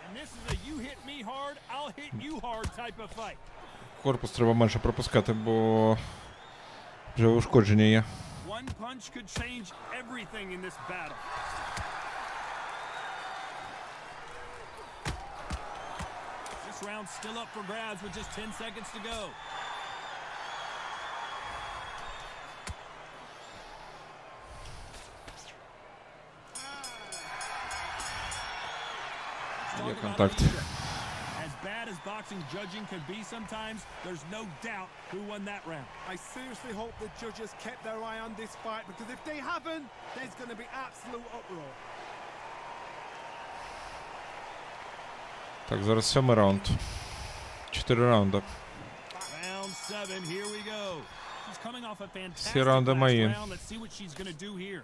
And this is a you hit me hard, I'll hit you hard type of fight. Корпус треба менше пропускати, бо вже ушкодження є. One punch could change everything in this battle. This round's still up for grabs with just 10 seconds to go. Є контакт. As bad as boxing judging could be sometimes, there's no doubt who won that round. I seriously hope the judges kept their eye on this fight because if they haven't, there's going to be absolute uproar. Так, зараз 7-й раунд. 4 раунди. Round 7, here we go. She's coming off a fantastic Всі раунди last мої. round. Let's see what she's going to do here.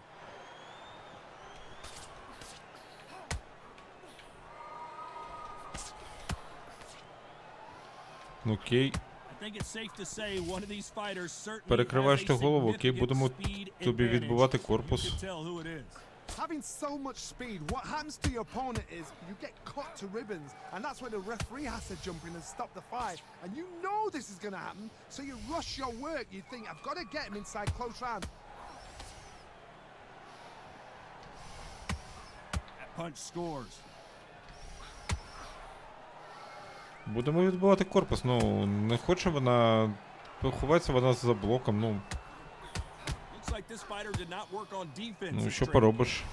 Ну, окей. think it's safe to say one of these fighters certainly Перекриваєш has ти a голову, окей, significant будемо speed тобі advantage. відбивати You корпус. can tell who it is. Having so much speed, what happens to your opponent is you get cut to ribbons, and that's where the referee has to jump in and stop the fight. And you know this is going to happen, so you rush your work. You think, I've got to get him inside close round. That punch scores. Будемо відбивати корпус. Ну, не хоче вона... Ховається вона за блоком, ну... Looks like this fighter did not work on defense. Ну, in що training. поробиш?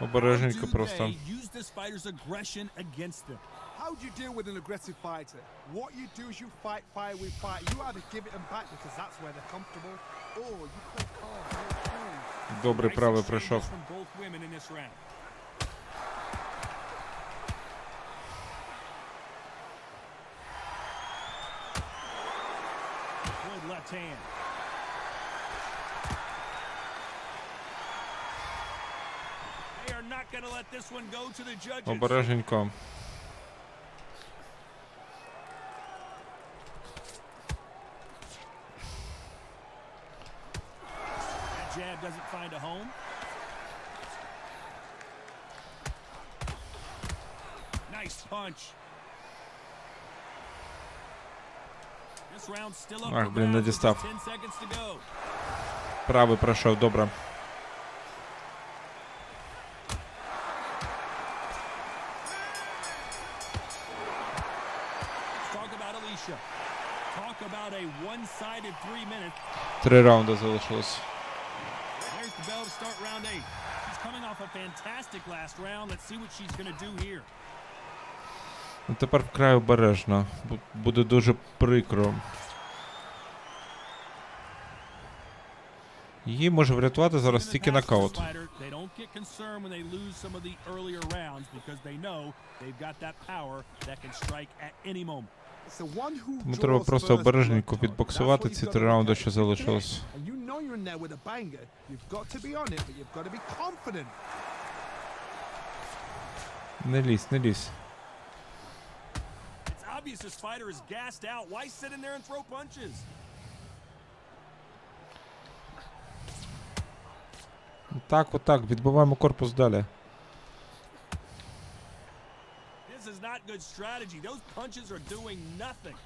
Обережненько How do просто. they use this fighter's aggression against them? How do you deal with an aggressive fighter? What you do is you fight fire with fire. You either give it them back because that's where they're comfortable, or you play calm, play cool. Добре, Nice правий exchanges пройшов. from both women in this round. Good left hand. They are not going to let this one go to the judges. Обережненько. That jab doesn't find a home. Nice punch. This round's still up Ах, for блін, не grabs with дістав. just 10 seconds to go. Правий пройшов, добре. Let's talk about Alicia. Talk about a one-sided 3 minutes. 3 раунди залишилось. There's the bell to start round 8. She's coming off a fantastic last round. Let's see what she's going to do here. Ну, тепер вкрай обережно. Буде дуже прикро. Її може врятувати зараз тільки нокаут. They don't get concerned when they lose some of the earlier rounds because they know they've got that power that can strike at any moment. It's the one who Тому треба draws просто first обережненько blood. відбоксувати That's what ці you've 3 got to раунди, look що at. залишилось. And you know you're in there with a banger. You've got to be on it, but you've got to be confident. Не лізь, не лізь. It's obvious this fighter is gassed out. Why sit in there and throw punches? Так, отак, відбиваємо корпус далі. This is not good strategy. Those punches are doing nothing.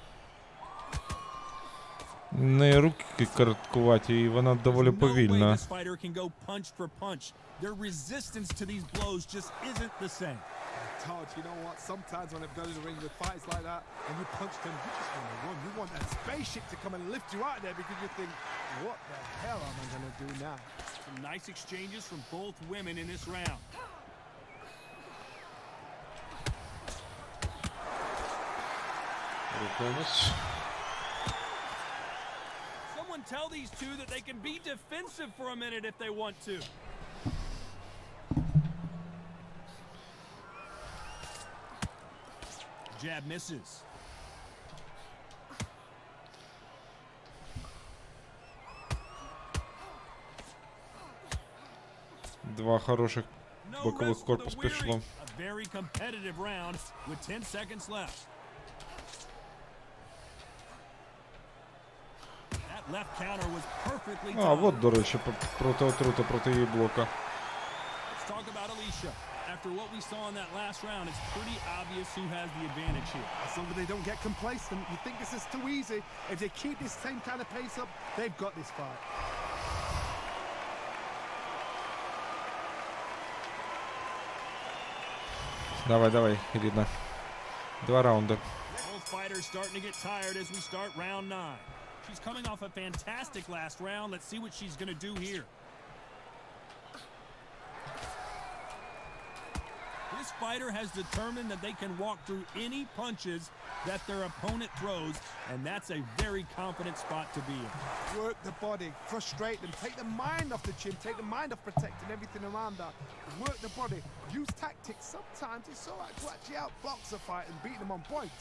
Не руки короткуваті, і вона доволі There's no way повільна. this fighter can go punch for punch. Their resistance to these blows just isn't the same. Todd, you know what? Sometimes when I've gone in the ring with fights like that, and you punch them, you just want to run. You want that spaceship to come and lift you out of there because you think, what the hell am I going to do now? Some nice exchanges from both women in this round. Рухаємось. Someone tell these two that they can be defensive for a minute if they want to. Jab misses. Два хороших No бокових rest for the корпус weary. пішло. A very competitive round with 10 seconds left. That left counter was perfectly А, timed. от, до речі, проти отрута, проти її блока. Let's talk about Alicia. After what we saw in that last round, it's pretty obvious who has the advantage here. As long as they don't get complacent, you think this is too easy. If they keep this same kind of pace up, they've got this fight. Давай, давай, рідна. 2 раунди. Both fighters starting to get tired as we start round 9. She's coming off a fantastic last round. Let's see what she's going to do here. This fighter has determined that they can walk through any punches that their opponent throws, and that's a very confident spot to be in. Work the body, frustrate them, take the mind off the chin, take the mind off protecting everything around that. Work the body, use tactics. Sometimes it's all right to actually outbox a fight and beat them on points.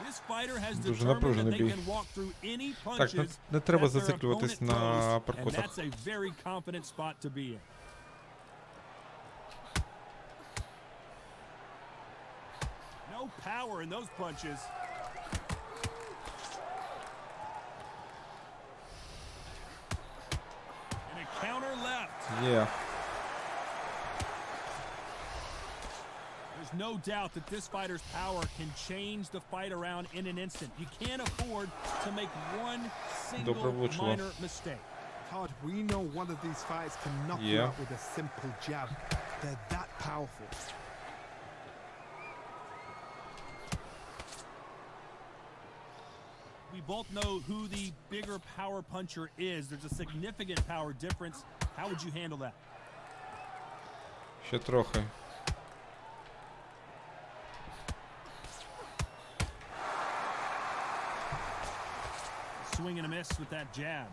This fighter has Дуже determined that напружений they бій. can walk through any Так, punches не треба that their зациклюватись opponent на throws, and апперкотах. that's a very confident spot to be in. No power in those punches. And a counter left. Є. There's no doubt that this fighter's power can change the fight around in an instant. You can't afford to make one Добре single влучило. minor mistake. Todd, we know one of these fighters can knock you Yeah. out with a simple jab. They're that powerful. We both know who the bigger power puncher is. There's a significant power difference. How would you handle that? Ще трохи. Swing and a miss with that jab.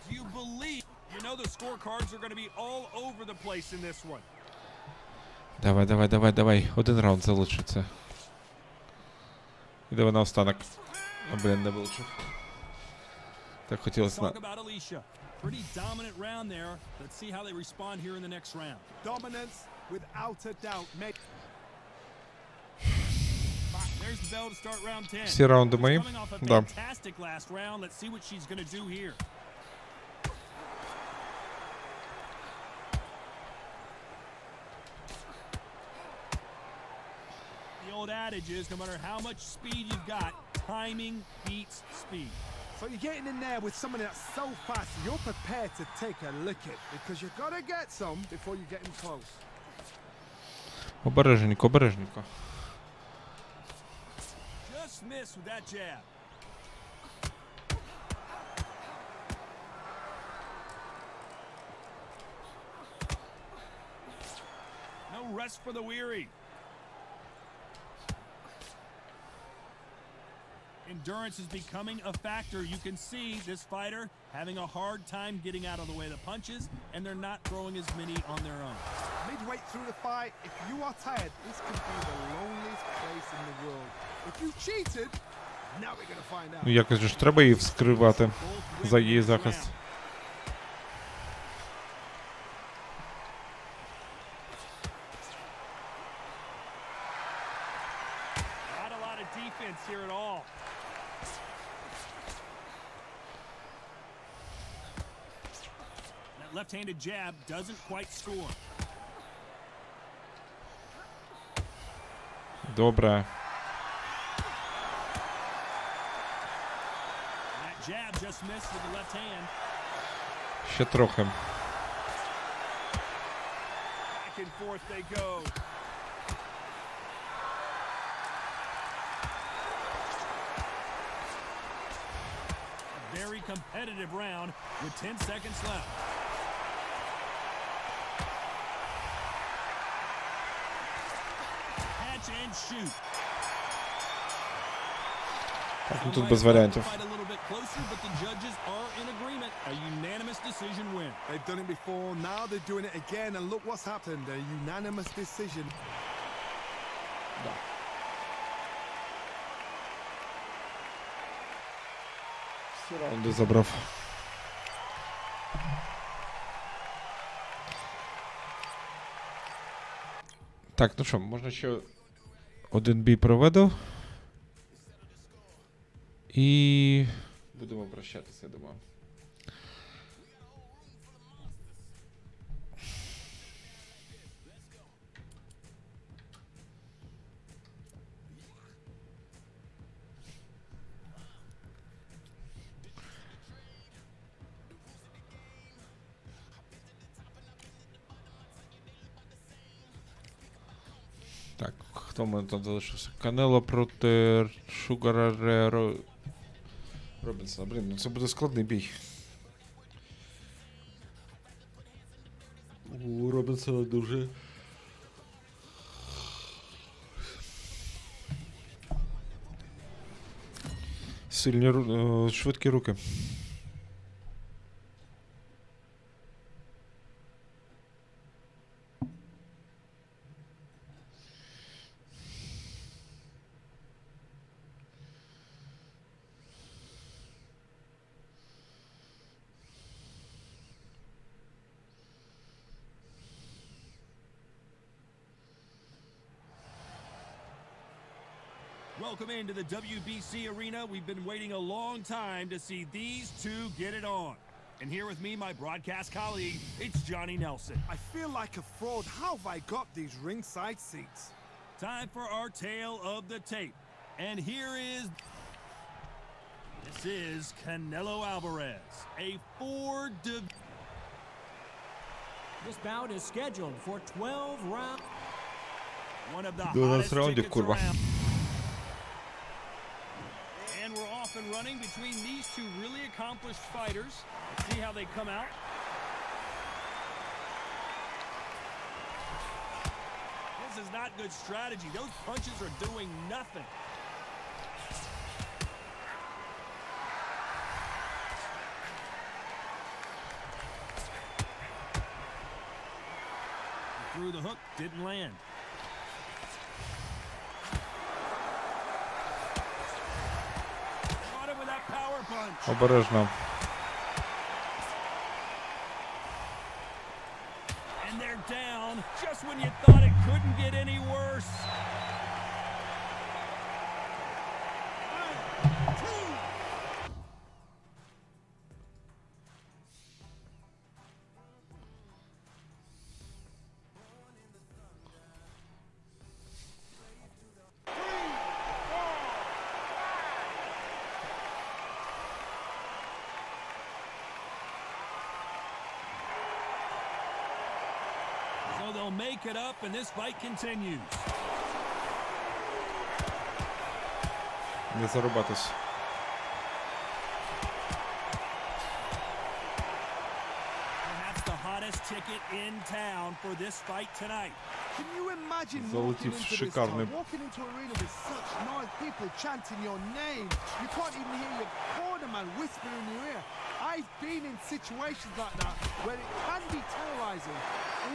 Do you believe? You know the scorecards are going to be all over the place in this one. Давай, давай, давай, давай. Один раунд залишиться. І давай на останок. А, блін, не влучив. Так хотілося на... Talk about Alicia. Pretty dominant round there. Let's see how they respond here in the next round. Dominance, without a doubt, make. There's the bell to start round 10. Всі раунди мої? Coming off a Да. fantastic last round. Let's see what she's going to do here. The old adage is no matter how much speed you've got, timing beats speed. So you're getting in there with someone that's so fast, you're prepared to take a licking because you gotta get some before you get in close. Обережненько, обережненько. Just missed with that jab. No rest for the weary. Endurance is becoming a factor. You can see this fighter having a hard time getting out of the way of the punches, and they're not throwing as many on their own. Midway through the fight, if you are tired, this could be the loneliest place in the world. If you cheated, now we're gonna find out. Ну якось же ж треба її вскривати за її захист. Not a lot of defense here at all. That left-handed jab doesn't quite score. Добре. That jab just missed with the left hand. Ще трохи. Back and forth they go. A very competitive round with 10 seconds left. Catch and shoot. Так, ну тут без варіантів. Fight a little bit closer, but the judges are in agreement. A unanimous decision win. They've done it before, now they're doing it again, and look what's happened, a unanimous decision. Всі раунди забрав. Так, ну що, можна ще один бій проведу. І будемо прощатися, я думаю. Так, хто в мене там залишився? Канело проти Шугара Робінсона. Блін, ну це буде складний бій. У Робінсона дуже... Сильні, швидкі руки. Welcome into the WBC arena. We've been waiting a long time to see these two get it on. And here with me, my broadcast colleague, it's Johnny Nelson. I feel like a fraud. How have I got these ringside seats? Time for our tale of the tape. And here is... This is Canelo Alvarez, a four-division... This bout is scheduled for 12 rounds. One of the 12 hottest раундів, tickets курва. around. And we're off and running between these two really accomplished fighters. Let's see how they come out. This is not good strategy. Those punches are doing nothing. Through the hook, didn't land. Caught him with that power punch. Обережно. And they're down just when you thought it couldn't get any worse. So they'll make it up, and this fight continues. Не зарубатись. Perhaps the hottest ticket in town for this fight tonight. Can you imagine Залетів walking into this шикарний. town, walking into an arena with such noise, people chanting your name. You can't even hear your cornerman whispering in your ear. I've been in situations like that where it can be terrorizing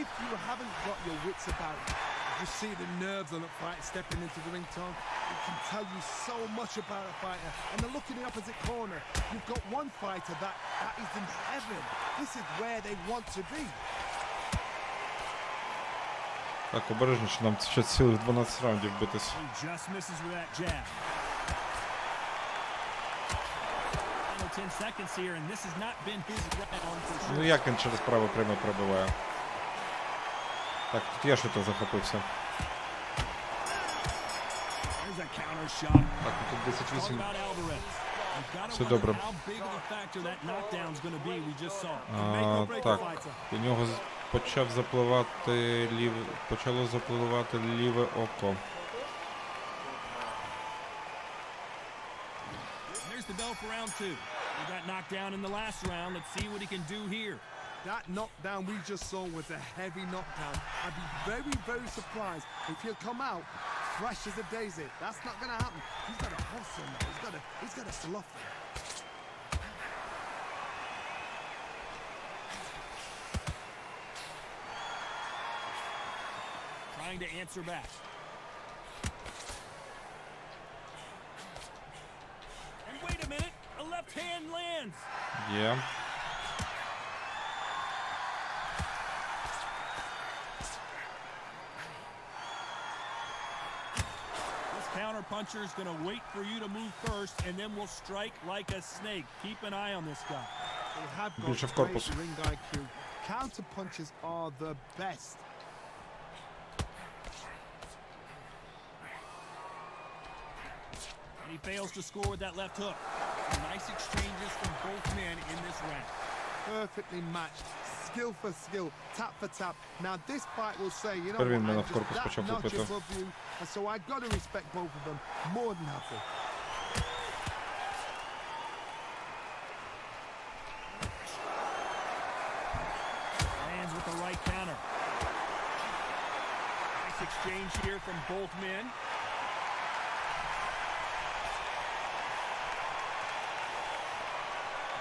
if you haven't got your wits about you. You see the nerves on a fighter stepping into the ring, Tom. It can tell you so much about a fighter. And then look in the opposite corner. You've got one fighter that is in heaven. This is where they want to be. Так, обережно, що нам ще цілих 12 раундів битись. He just misses with that jab. Final 10 seconds here, and this has not been his round for sure. Ну як він через праве пряме пробиває? Так, тут я що-то захопився. There's a counter shot. Так, тут Talk 10-8. about Alvarez. You've got to Все wonder добре. how big of a factor that knockdown's going to be. We just saw. Make or break the Так, fight, sir. у нього почало запливати ліве око. There's the bell for round two. He got knocked down in the last round. Let's see what he can do here. That knockdown we just saw was a heavy knockdown. I'd be very, very surprised if he'll come out fresh as a daisy. That's not going to happen. He's got to hustle now. He's got to slough them. Trying to answer back. And wait a minute. A left hand lands. Є. This counter puncher is going to wait for you to move first, and then will strike like a snake. Keep an eye on this guy. They have Більше got в корпус. great ring IQ. Counter punches are the best. And he fails to score with that left hook. Some nice exchanges from both men in this round. Perfectly matched. Skill for skill, tap for tap. Now this fight will say, you know Тепер він what, мене I'm в just корпус that почав notch лупити. above you, and so I got to respect both of them more than happy. Lands with the right counter. Nice exchange here from both men.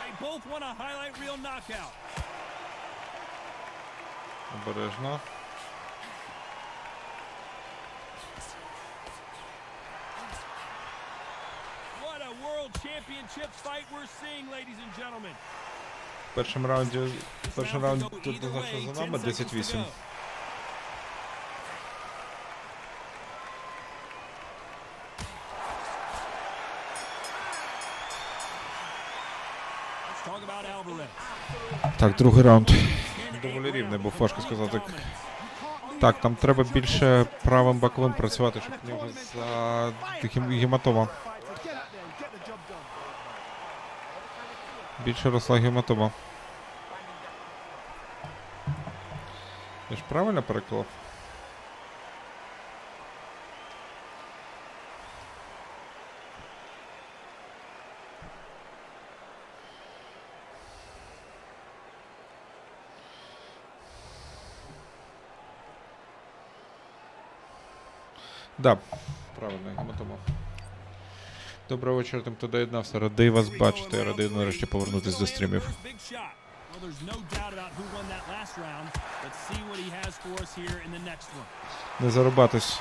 They both want a highlight reel knockout. Обережно. What a world championship fight we're seeing, ladies and gentlemen. Перший раунд тут не знаю, що за нами, 10-8. talk about Alvarez. Так, другий раунд. Доволі рівний був, важко сказати. Так, там треба більше правим боковим працювати, щоб в нього гематома. Більше росла гематома. Я ж правильно переклав? Да, правильно, гематома. Доброго вечора тим, хто доєднався. Радий вас бачити. Радий нарешті повернутися до стрімів. Не зарубатись.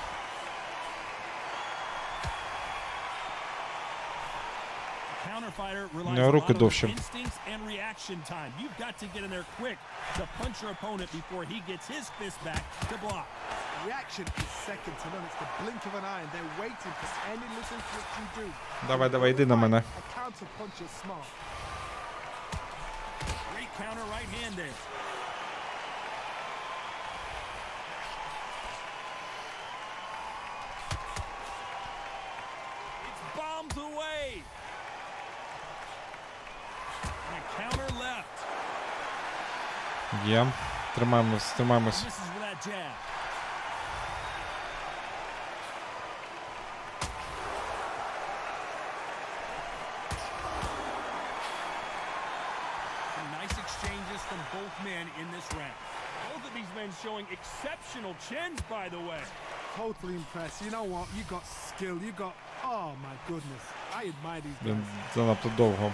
У нього руки довші. Давай, давай, йди на мене. Є. Тримаємось, тримаємось. From both men in this round. Both of these men showing exceptional chins, by the way. Totally impressed. You know what? You got skill. You got. Oh my goodness. I admire these guys. Занадто довго.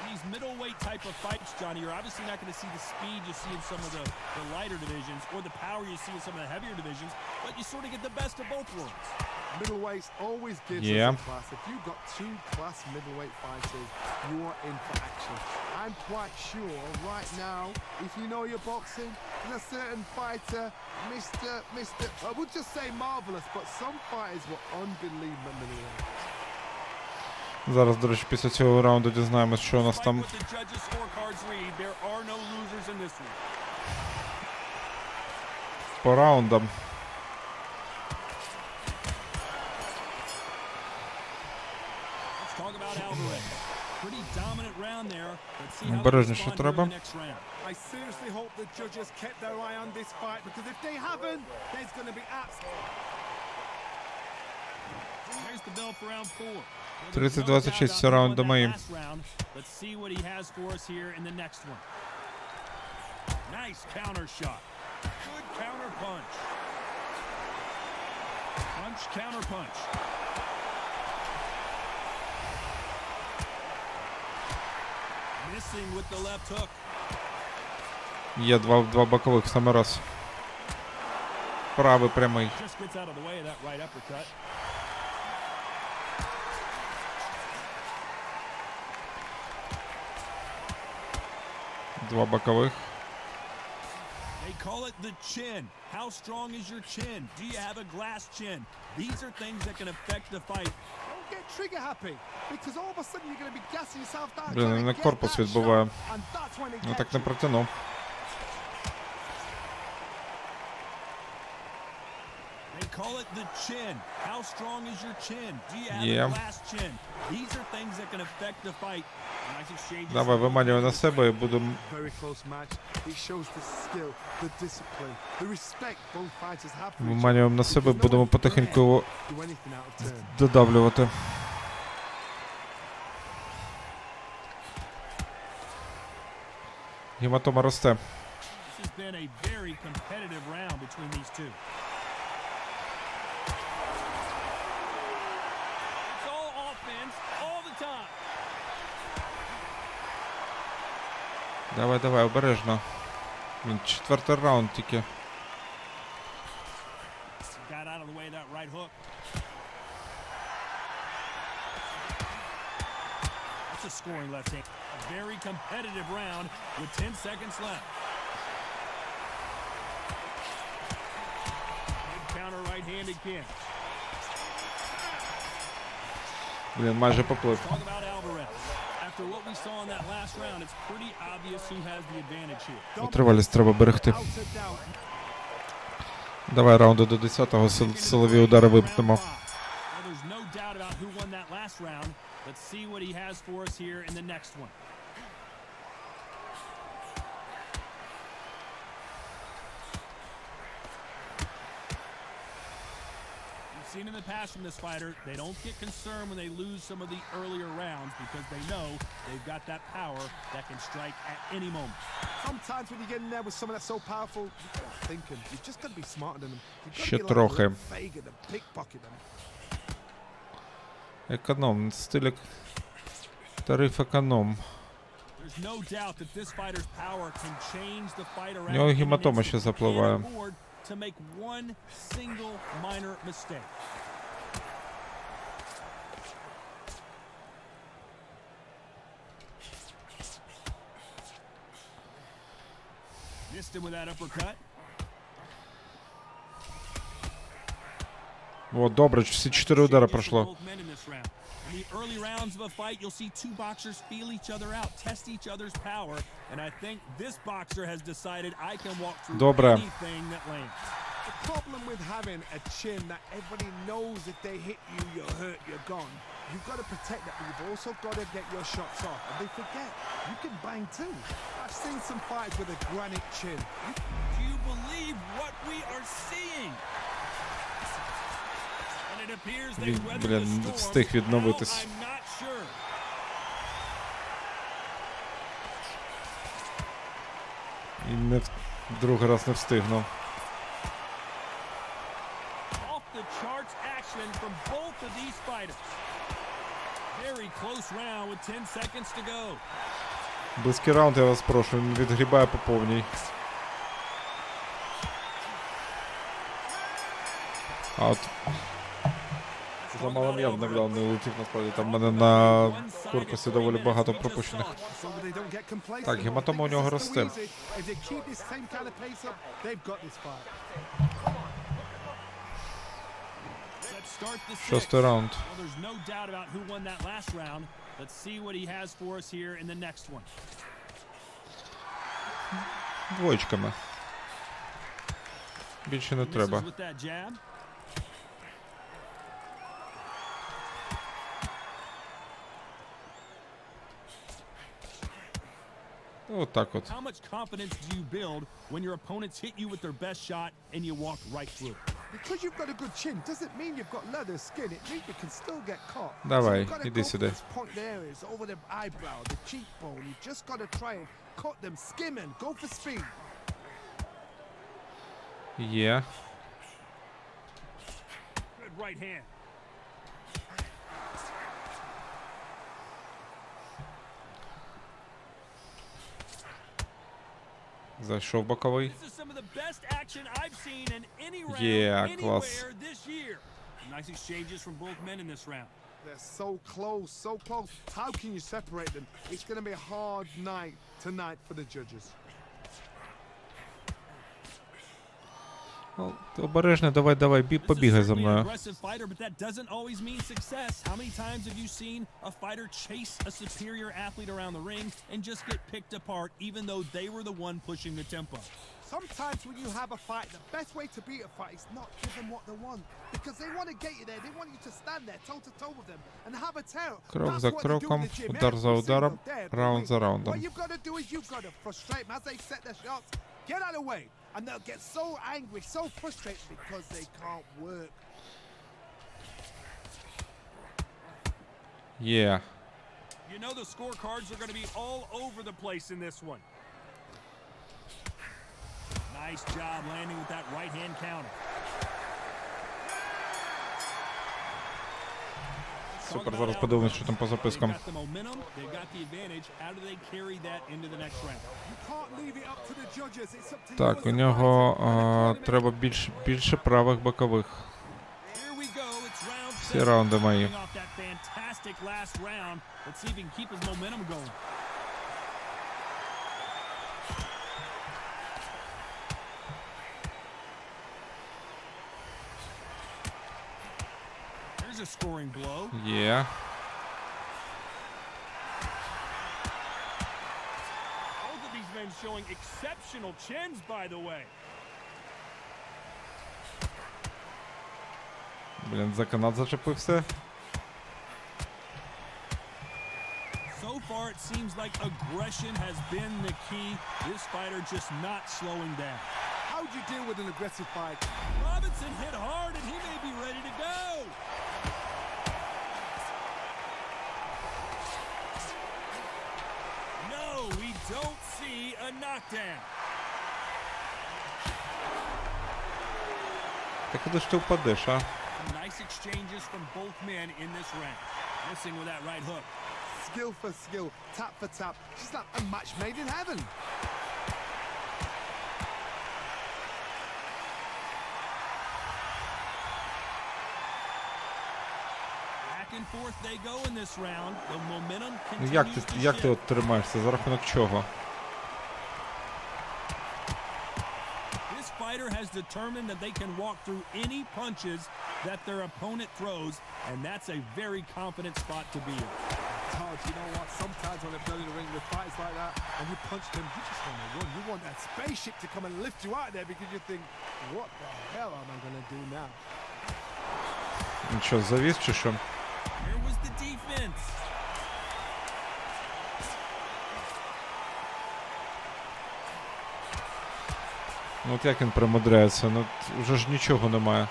These middleweight type of fights, Johnny, you're obviously not going to see the speed you see in some of the lighter divisions or the power you see in some of the heavier divisions, but you sort of get the best of both worlds. Middleweights always gives us a class. If you've got two class middleweight fighters, you are in for action. I'm quite sure right now, if you know your boxing, there's a certain fighter, I would just say marvelous, but some fighters were unbelievable middleweight. Зараз, до речі, після цього раунду дізнаємось, що у нас там. По раундам. Обережніше треба. I seriously hope the judges kept their eye on this fight, because if they haven't, there's going to be absolute. Here's the bell for round 4. 30-26, все раунди мої. Let's see what he has for us here in the next one. Nice counter shot. Good counter punch. Punch, counter punch. Missing with the left hook. Є два бокових в самий раз. Правий прямий. Just gets out of the way of that right uppercut. Два бокових. They call it the chin. How strong is your chin? Do you have a glass chin? These are things that can affect the fight. Don't get trigger happy, because all of a sudden you're going to be gassing yourself down. Блін, на корпус відбуває. Ну так не протягнув. They call it the chin. How strong is your chin? Do you have a glass chin? These are things that can affect the fight. Nice exchanges. Давай, виманюю на себе і будемо. Very close match. It shows the skill, the discipline, the respect both fighters have for each other. Виманюємо на себе, будемо потихеньку його додавлювати. Гематома росте. This has been a very competitive round between these two. It's all offense all the time. Давай, давай, обережно. Він четвертий раунд тільки. Got out of the way of that right hook. That's a scoring left hand. A very competitive round with 10 seconds left. Good counter right hand again. Блін, майже поплив. Talk about Alvarez. After what we saw in that last round, it's pretty obvious who has the advantage here. Витривалість треба берегти. Without a doubt. Давай раунду до 10-го силові удари випнемо. Well, there's no doubt about who won that last round. Let's see what he has for us here in the next one. We've seen in the past from this fighter, they don't get concerned when they lose some of the earlier rounds because they know they've got that power that can strike at any moment. Sometimes when you get in there with someone that's so powerful, you gotta think him. You've just got to be smarter than him. You've Ще got to be трохи. like a little faggot and pickpocket them. Економ, стиль тариф економ. There's no doubt that this fighter's power can change the fight around. У нього in an гематома ще instant. запливає. Can't afford to make one single minor mistake. Missed him with that uppercut. О, добре, всі 4 удари пройшло. Both men in this round. In the early rounds of a fight, you'll see two boxers feel each other out, test each other's power, and I think this boxer has decided I can walk through Добре. anything that lands. The problem with having a chin that everybody knows if they hit you, you're hurt, you're gone. You've got to protect that, but you've also got to get your shots off. And they forget, you can bang too. I've seen some fights with a granite chin. Do you believe what we are seeing? And it appears they Він, weathered блін, the storm. встиг How, відновитись. I'm not sure. І другий раз не встигнув. Off the charts action from both of these fighters. Very close round with 10 seconds to go. Близький раунд, я вас прошу, він відгрібає по повній. А от замало я навдав, не летів насправді. Там в мене на корпусі доволі багато пропущених. So that they don't get complacent. Так, гематома у I think нього this is росте. too easy. If they keep this same kind of pace up, they've got this fight. Let's start the sixth. Шостий раунд. Well, there's no doubt about who won that last round. Let's see what he has for us here in the next one. Двоєчками. Більше не Misses треба. with that jab. Отак от. How much confidence do you build when your opponents hit you with their best shot and you walk right through? Because you've got a good chin doesn't mean you've got leather skin. It means you can still get caught. Давай, so you've got to іди go for сюди. those pointed areas over the eyebrow, the cheekbone. You just got to try and cut them, skim and go for speed. Є. Good right hand. Зайшов боковий. This is some of the best action I've seen in any round Yeah, клас. anywhere this year. Nice exchanges from both men in this round. They're so close, so close. How can you separate them? It's going to be a hard night tonight for the judges. Ну, обережно, давай, побігай за This is certainly an мною. aggressive fighter, but that doesn't always mean success. How many times have you seen a fighter chase a superior athlete around the ring and just get picked apart even though they were the one pushing the tempo? Sometimes when you have a fight, the best way to beat a fight is not give them what they want. Because they want to get you there. They want you to stand there toe-to-toe with them and have a tear. Крок That's за what they do in кроком, the gym удар за every ударом, single day of the раунд week. за раундом. What you've got to do is you've got to frustrate them as they set their shots. Get out of the way. And they'll get so angry, so frustrated because they can't work. Є. You know the scorecards are going to be all over the place in this one. Nice job landing with that right hand counter. Супер, зараз подивимось, що там по запискам. They've got the momentum, they've got the advantage. How do they carry that into the next round? You can't leave it up to the judges. It's up to you Так, as у the нього fighter. треба більше правих бокових. Here we go. It's round Всі 7. раунди мої. Coming off that fantastic last round. Let's see if he can keep his momentum going. There's a scoring blow. Є. showing exceptional chins, by the way. Блін, за канат зачепився. So far, it seems like aggression has been the key. This fighter just not slowing down. How do you deal with an aggressive fight? Robinson hit hard, and he may be ready to go. No, we don't see a knockdown. Та куди ж ти впадеш, а? Nice exchanges from both men in this round. Missing with that right hook. Skill for skill, tap for tap. She's like a match made in heaven. Back and forth they go in this round. The momentum Ну continues як to ти shift. от тримаєшся? За рахунок чого? This fighter has determined that they can walk through any punches that their opponent throws, and that's a very confident spot to be in. Todd, you know what? Sometimes when they're in the ring with fights like that, and you punch them, you just want to run. You want that spaceship to come and lift you out of there because you think, what the hell am I going to do now? Він що, завіс чи що? Where was the defense? Ну от як він примудряється? Ну вже ж нічого немає. Let's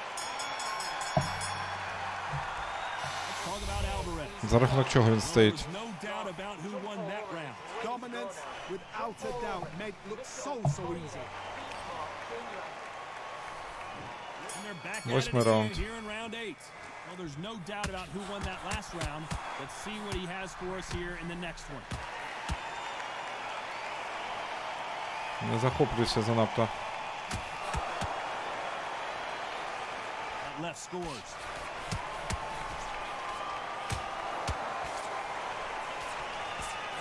talk about Alvarez. За рахунок чого він стоїть? There's no doubt about who won that round. Dominance, without a doubt, made it look so easy. And they're back at it Восьмий again раунд. here in round 8. Well, there's no doubt about who won that last round. Let's see what he has for us here in the next one. Не захоплюйся занадто. That left scores.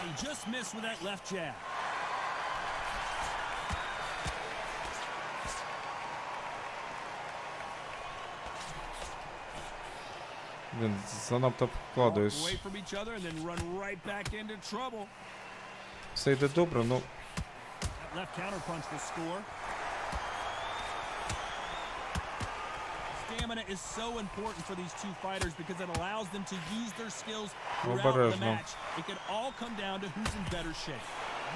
He just missed with that left jab. Блін, занадто Walk вкладаюсь. away from each other and then run right back into trouble. Все йде добре, ну That left counter punch will score. Stamina is so important for these two fighters because it allows them to use their skills throughout the Обережно. match. It can all come down to who's in better shape.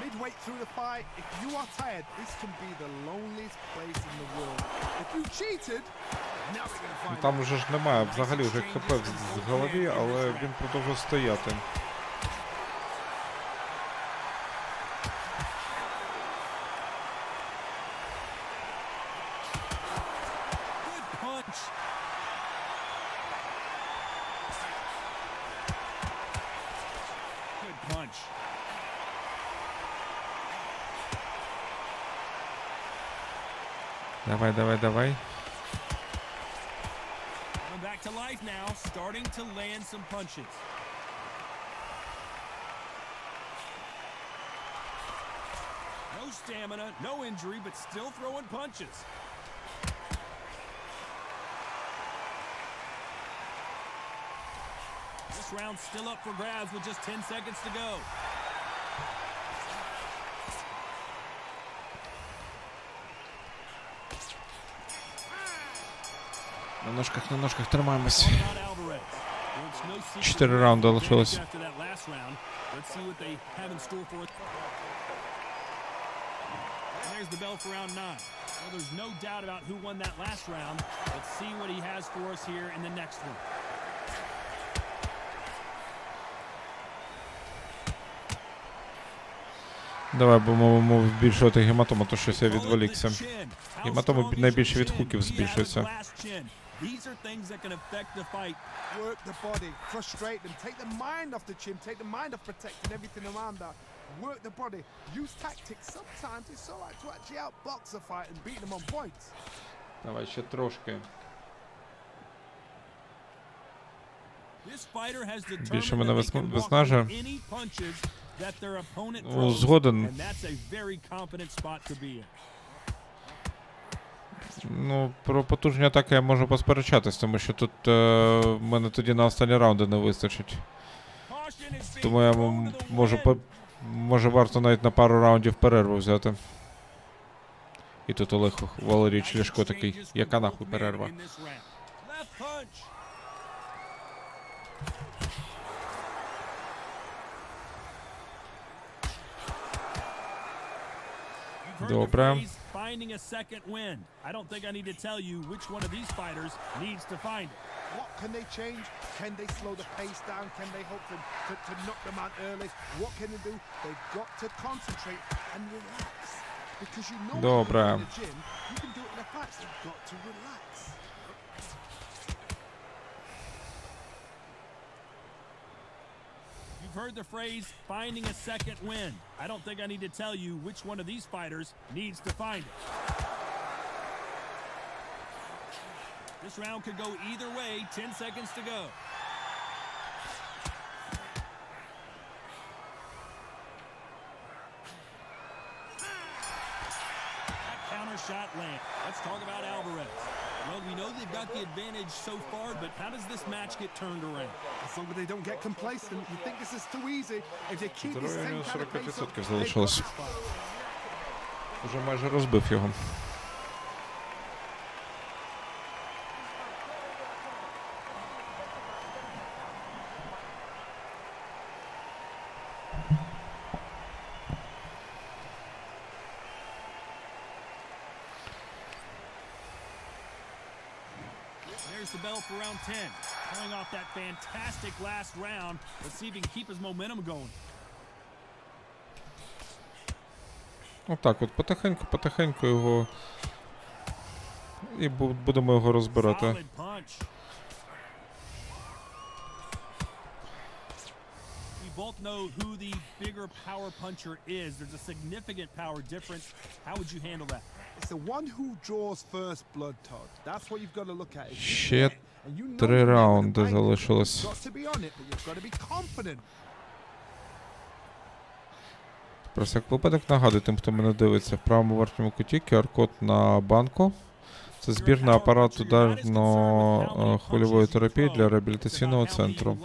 Midway through the fight, if you are tired, this can be the loneliest place in the world. If you cheated, now we're going to find out. там уже ж немає взагалі вже ХП в голові, але він продовжує стояти. Good punch. Good punch. Давай, давай, давай. Coming back to life now, starting to land some punches. No stamina, no injury, but still throwing punches. This round's still up for grabs with just 10 seconds to go. На ножках тримаємось. Talk about Alvarez. Well, it's no secret 4 who раунда had the лишилось. advantage after that last round. Let's see what they have in store for us. And there's the bell for round 9. Well, there's no doubt about who won that last round. Let's see what he has for us here in the next one. Давай будемо збільшувати гематому, то щось я відволікся. Гематоми найбільше від хуків збільшується. These are things that can affect the fight. Work the body, frustrate them, take the mind off the chin, take the mind off protecting everything around that. Work the body, use tactics. Sometimes it's alright to actually outbox a fight and beat them on points. Давай ще трошки. This fighter has Більше determined мене that they can walk виснажує. through any punches that their opponent Ну, throws, згоден. and that's a very confident spot to be in. Ну, про потужні атаки я можу посперечатись, тому що тут в мене тоді на останні раунди не вистачить. Caution is being Тому я thrown to the можу wind. Може варто навіть на пару раундів перерву взяти. І тут Олег Валерійович Ляшко такий, яка нахуй перерва? Добре. Finding a second wind. I don't think I need to tell you which one of these fighters needs to find it. What can they change? Can they slow the pace down? Can they hope to knock them out early? What can they do? They've got to concentrate and relax. Because you know Добре. in the gym, you can do it in a fight. They've got to relax. You've heard the phrase, finding a second wind. I don't think I need to tell you which one of these fighters needs to find it. This round could go either way. 10 seconds to go. That counter shot lands. Let's talk about Alvarez. Well, we know they've got the advantage so far, but how does this match get turned around? As long as they don't get complacent, you think this is too easy. If they keep this Здоров'я у same нього kind of pace up, 45% they've got залишилось. this fight. Уже майже розбив його. There's the bell for round 10. Coming off that fantastic last round. Let's see if he can keep his momentum going. Отак от потихеньку його. І будемо його розбирати. Solid punch. We both know who the bigger power puncher is. There's a significant power difference. How would you handle that? It's the one who draws first blood, Todd. That's what you've got to look at. If you Ще get- and you know 3 you're never раунди gonna bang it. залишилось. You've got to be on it, but you've got to be confident. Про всяк випадок нагадую тим, хто мене дивиться, в правому верхньому куті QR-код на банку. Це збір на апарат ударно-хвильової терапії для реабілітаційного центру.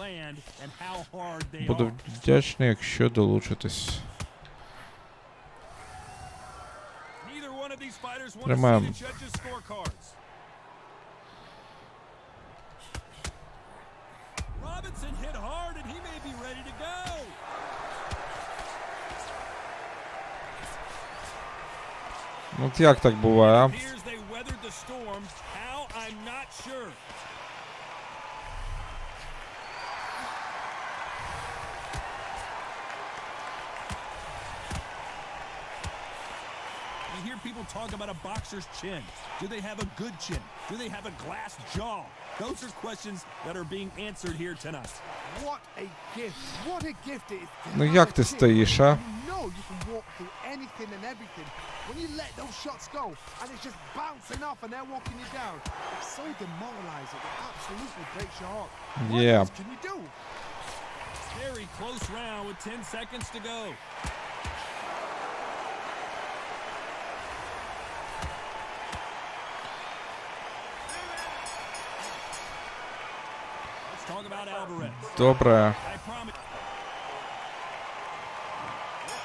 Буду вдячний, якщо долучитесь. Тримаємо. Robinson hit hard and he may be ready to go. От як так буває, а? Appears they weathered the storm. How? I'm not sure. You hear people talk about a boxer's chin. Do they have a good chin? Do they have a glass jaw? Those are questions that are being answered here tonight. What a gift. What a gift it is. to Ну have як a ти chin. стоїш, а? You know you can walk through anything and everything. When you let those shots go and it's just bouncing off and they're walking you down, it's so demoralizing. It absolutely breaks your heart. What Yeah. else can you do? Very close round with 10 seconds to go. Let's talk about Alvarez. Добре. I promise.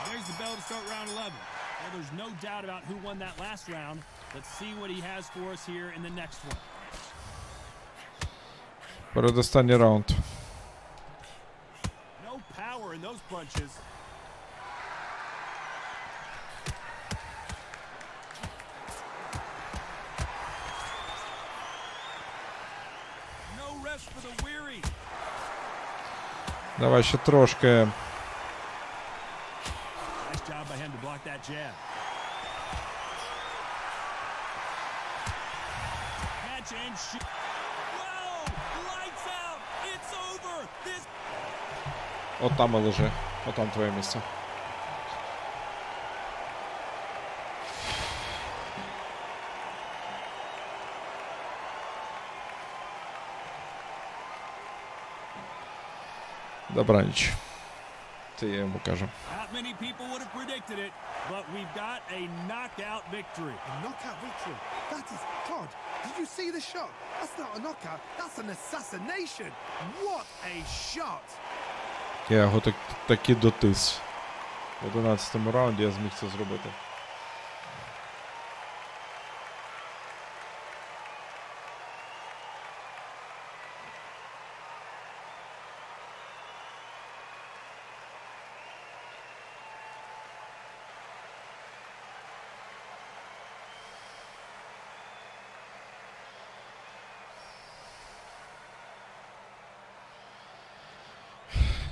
There's the bell to start round 11. Well, there's no doubt about who won that last round. Let's see what he has for us here in the next one. Передостанній раунд. No power in those punches. No rest for the weary. Давай ще трошки. Nice job by him to block that jab. Catch and shoot. Whoa! Lights out! It's over! This От там і лежи. От там твоє місце. Добраніч. Це я йому кажу. Not many people would have predicted it, but we've got a knockout victory. A knockout victory. That is Todd. Did you see the shot? That's not a knockout. That's an assassination. What a shot. Я його таки дотис. В 11-му раунді я зміг це зробити.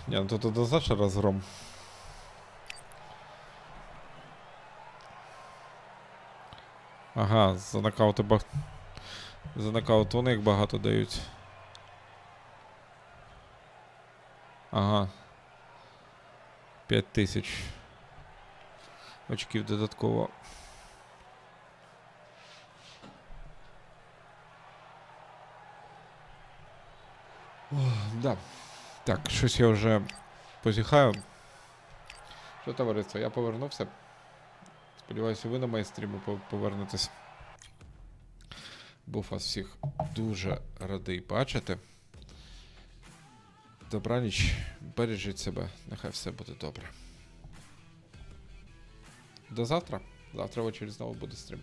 Ні, ну тут однозначно розгром. Ага, за нокаут вони їх багато дають. Ага. 5000 очків додатково. Да. Так, щось я вже позіхаю. Що, товариство, я повернувся. Сподіваюся, ви на мої стріми повернетесь. Був вас всіх дуже радий бачити. Добраніч, бережіть себе, нехай все буде добре. До завтра. Завтра ввечері знову буде стрім.